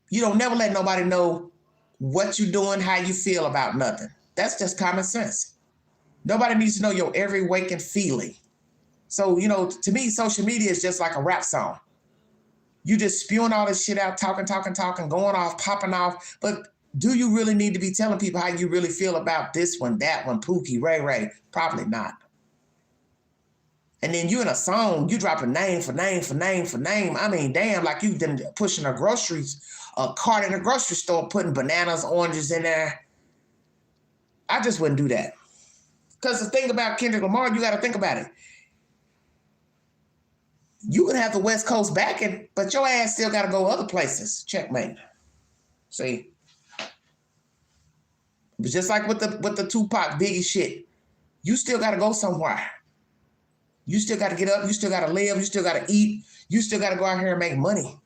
S1: You don't never let nobody know what you're doing, how you feel about nothing. That's just common sense. Nobody needs to know your every waking feeling. So, to me, social media is just like a rap song. You just spewing all this shit out, talking, going off, popping off. But do you really need to be telling people how you really feel about this one, that one, Pookie, Ray Ray? Probably not. And then you in a song, you dropping name for name for name for name. I mean, damn, like you been pushing a cart in a grocery store, putting bananas, oranges in there. I just wouldn't do that. Because the thing about Kendrick Lamar, you got to think about it. You can have the West Coast backing, but your ass still got to go other places. Checkmate. See? But just like with the Tupac Biggie shit, you still got to go somewhere. You still got to get up. You still got to live. You still got to eat. You still got to go out here and make money.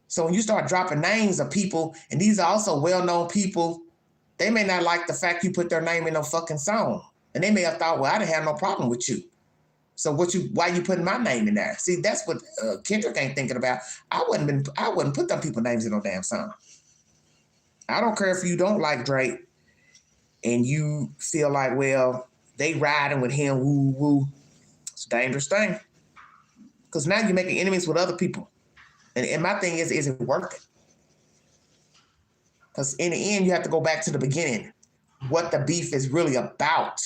S1: So when you start dropping names of people, and these are also well-known people, they may not like the fact you put their name in no fucking song. And they may have thought, well, I didn't have no problem with you. So why you putting my name in there? See, that's what Kendrick ain't thinking about. I wouldn't put them people names in no damn song. I don't care if you don't like Drake and you feel like, well, they riding with him, woo woo. It's a dangerous thing. Because now you're making enemies with other people. And my thing is it worth it? Because in the end, you have to go back to the beginning. What the beef is really about.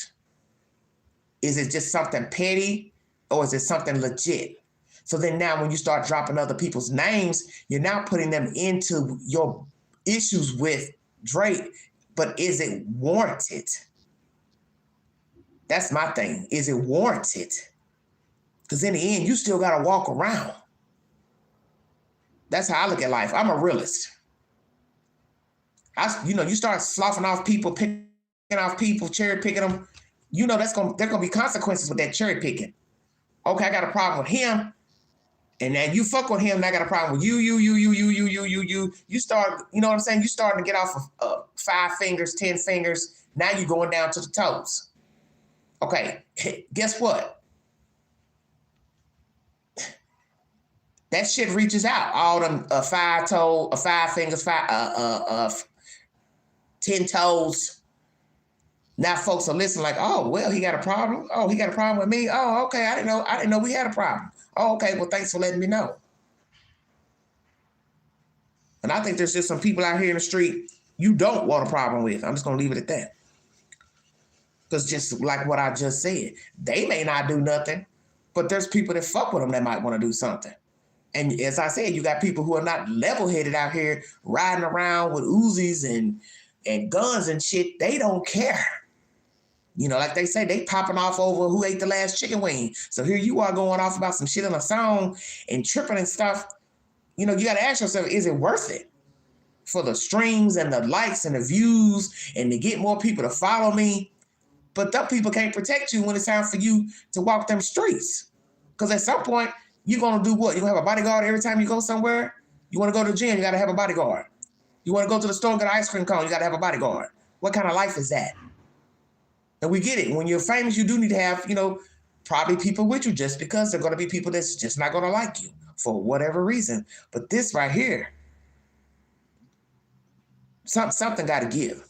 S1: Is it just something petty or is it something legit? So then now when you start dropping other people's names, you're now putting them into your issues with Drake. But is it warranted? That's my thing. Is it warranted? Because in the end, you still got to walk around. That's how I look at life. I'm a realist. You start sloughing off people, picking off people, cherry picking them. You know there's gonna be consequences with that cherry picking. Okay, I got a problem with him, and then you fuck with him, and I got a problem with you. You start, you know what I'm saying? You starting to get off of 5 fingers, 10 fingers. Now you're going down to the toes. Okay, guess what? That shit reaches out. All them 5 fingers, 10 toes. Now folks are listening like, oh, well, he got a problem. Oh, he got a problem with me. Oh, okay. I didn't know we had a problem. Oh, okay. Well, thanks for letting me know. And I think there's just some people out here in the street you don't want a problem with. I'm just going to leave it at that. Because just like what I just said, they may not do nothing, but there's people that fuck with them that might want to do something. And as I said, you got people who are not level-headed out here riding around with Uzis and guns and shit. They don't care. You know, like they say, they popping off over who ate the last chicken wing. So here you are going off about some shit in a song and tripping and stuff. You know, you got to ask yourself, is it worth it? For the streams and the likes and the views and to get more people to follow me. But them people can't protect you when it's time for you to walk them streets. Because at some point, you're going to do what? You're going to have a bodyguard every time you go somewhere? You want to go to the gym, you got to have a bodyguard. You want to go to the store and get an ice cream cone, you got to have a bodyguard. What kind of life is that? And we get it. When you're famous, you do need to have, probably people with you just because they're going to be people that's just not going to like you for whatever reason. But this right here, something got to give.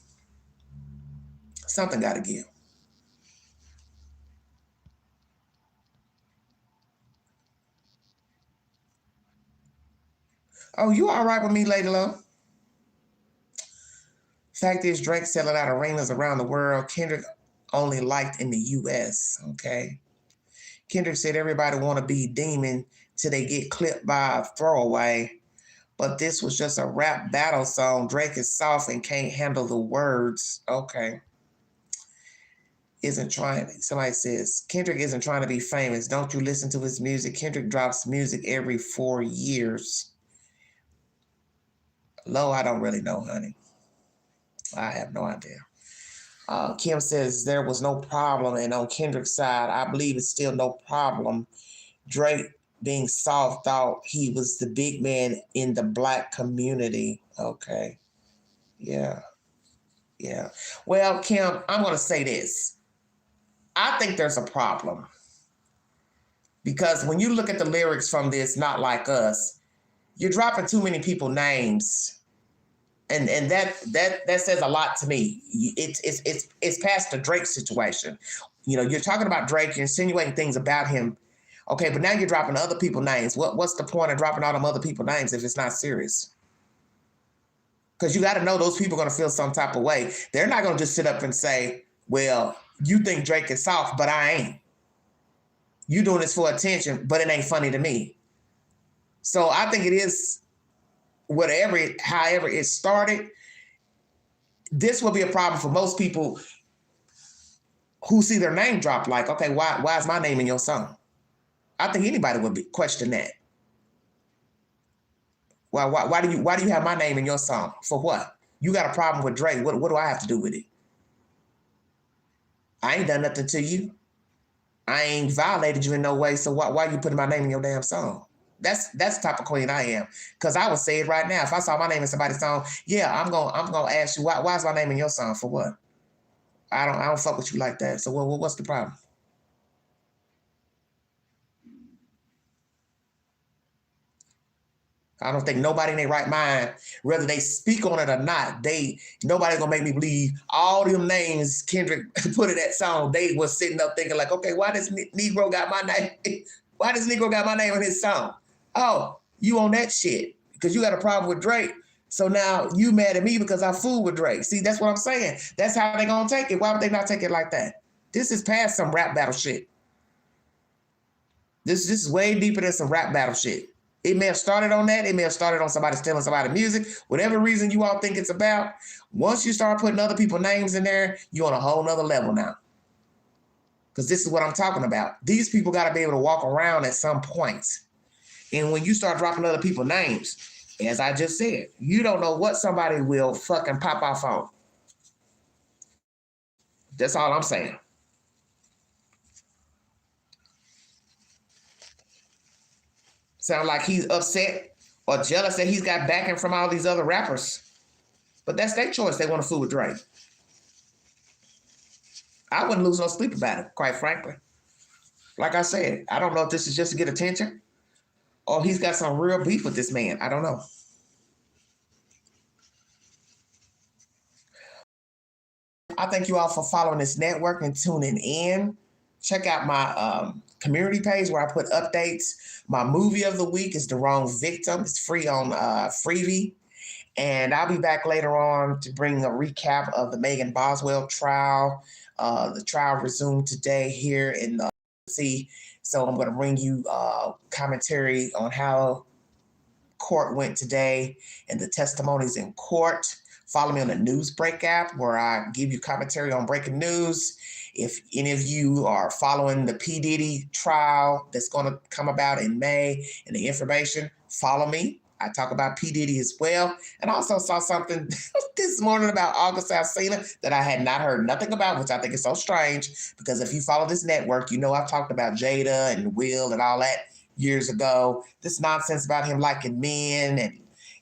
S1: Something got to give. Oh, you all right with me, Lady Love? Fact is, Drake selling out arenas around the world. Kendrick only liked in the U.S., okay? Kendrick said everybody want to be demon till they get clipped by a throwaway. But this was just a rap battle song. Drake is soft and can't handle the words. Okay. Somebody says, Kendrick isn't trying to be famous. Don't you listen to his music? Kendrick drops music every 4 years. Lo, I don't really know, honey. I have no idea. Kim says there was no problem, and on Kendrick's side, I believe it's still no problem. Drake, being soft, thought he was the big man in the Black community. Okay. Yeah. Well, Kim, I'm going to say this. I think there's a problem. Because when you look at the lyrics from this, Not Like Us, you're dropping too many people's names. And that says a lot to me. It's past the Drake situation. You're talking about Drake, you're insinuating things about him. Okay, but now you're dropping other people's names. What's the point of dropping all them other people's names if it's not serious? Because you got to know those people are going to feel some type of way. They're not going to just sit up and say, well, you think Drake is soft, but I ain't. You doing this for attention, but it ain't funny to me. So I think it is, however it started, this will be a problem for most people who see their name drop like, okay, why is my name in your song? I think anybody would question that. Why do you have my name in your song? For what? You got a problem with Drake. What do I have to do with it? I ain't done nothing to you. I ain't violated you in no way. So why are you putting my name in your damn song? That's the type of queen I am. Because I would say it right now. If I saw my name in somebody's song, yeah, I'm gonna ask you, why is my name in your song? For what? I don't fuck with you like that. So what's the problem? I don't think nobody in their right mind, whether they speak on it or not, nobody's gonna make me believe all them names Kendrick put in that song. They was sitting up thinking like, okay, why does Negro got my name? Why does Negro got my name in his song? Oh, you on that shit because you got a problem with Drake. So now you mad at me because I fool with Drake. See, that's what I'm saying. That's how they gonna take it. Why would they not take it like that? This is past some rap battle shit. This is way deeper than some rap battle shit. It may have started on that. It may have started on somebody stealing somebody's music. Whatever reason you all think it's about, once you start putting other people's names in there, you're on a whole nother level now. Because this is what I'm talking about. These people got to be able to walk around at some point. And when you start dropping other people's names, as I just said, you don't know what somebody will fucking pop off on. That's all I'm saying. Sound like he's upset or jealous that he's got backing from all these other rappers. But that's their choice. They want to fool with Drake. I wouldn't lose no sleep about it, quite frankly. Like I said, I don't know if this is just to get attention or he's got some real beef with this man. I don't know. I thank you all for following this network and tuning in. Check out my community page where I put updates. My movie of the week is The Wrong Victim. It's free on Freevee. And I'll be back later on to bring a recap of the Megan Boswell trial. The trial resumed today here in the DC. So I'm going to bring you commentary on how court went today and the testimonies in court. Follow me on the News Break app where I give you commentary on breaking news. If any of you are following the P. Diddy trial that's going to come about in May and the information, follow me. I talk about P. Diddy as well. And I also saw something this morning about August Alsina that I had not heard nothing about, which I think is so strange because if you follow this network, you know I've talked about Jada and Will and all that years ago. This nonsense about him liking men and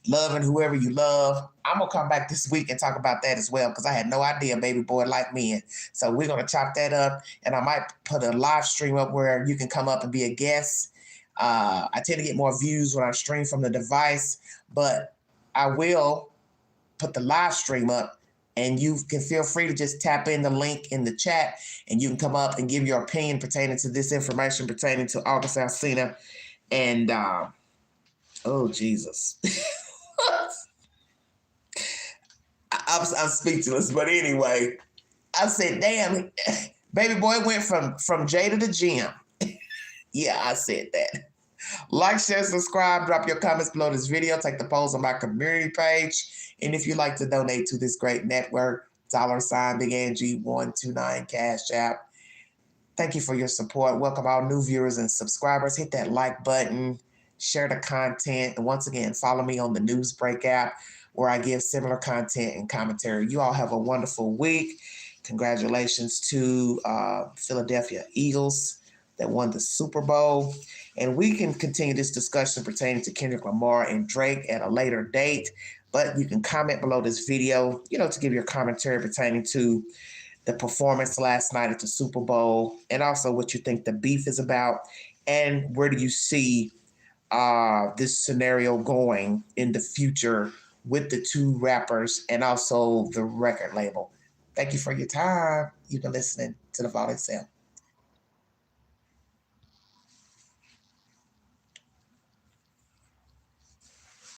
S1: loving whoever you love. I'm going to come back this week and talk about that as well because I had no idea baby boy liked men. So we're going to chop that up and I might put a live stream up where you can come up and be a guest. I tend to get more views when I stream from the device, but I will put the live stream up and you can feel free to just tap in the link in the chat and you can come up and give your opinion pertaining to this information pertaining to August Alsina and oh Jesus. I'm speechless, but anyway, I said, damn, baby boy went from Jada to Jim. Yeah, I said that. Like, share, subscribe, drop your comments below this video, take the polls on my community page. And if you'd like to donate to this great network, $ Big Angie 129 Cash App. Thank you for your support. Welcome all new viewers and subscribers. Hit that like button, share the content. And once again, follow me on the News Break app where I give similar content and commentary. You all have a wonderful week. Congratulations to Philadelphia Eagles that won the Super Bowl. And we can continue this discussion pertaining to Kendrick Lamar and Drake at a later date. But you can comment below this video, to give your commentary pertaining to the performance last night at the Super Bowl and also what you think the beef is about and where do you see this scenario going in the future with the two rappers and also the record label. Thank you for your time. You've been listening to The Vault Itself.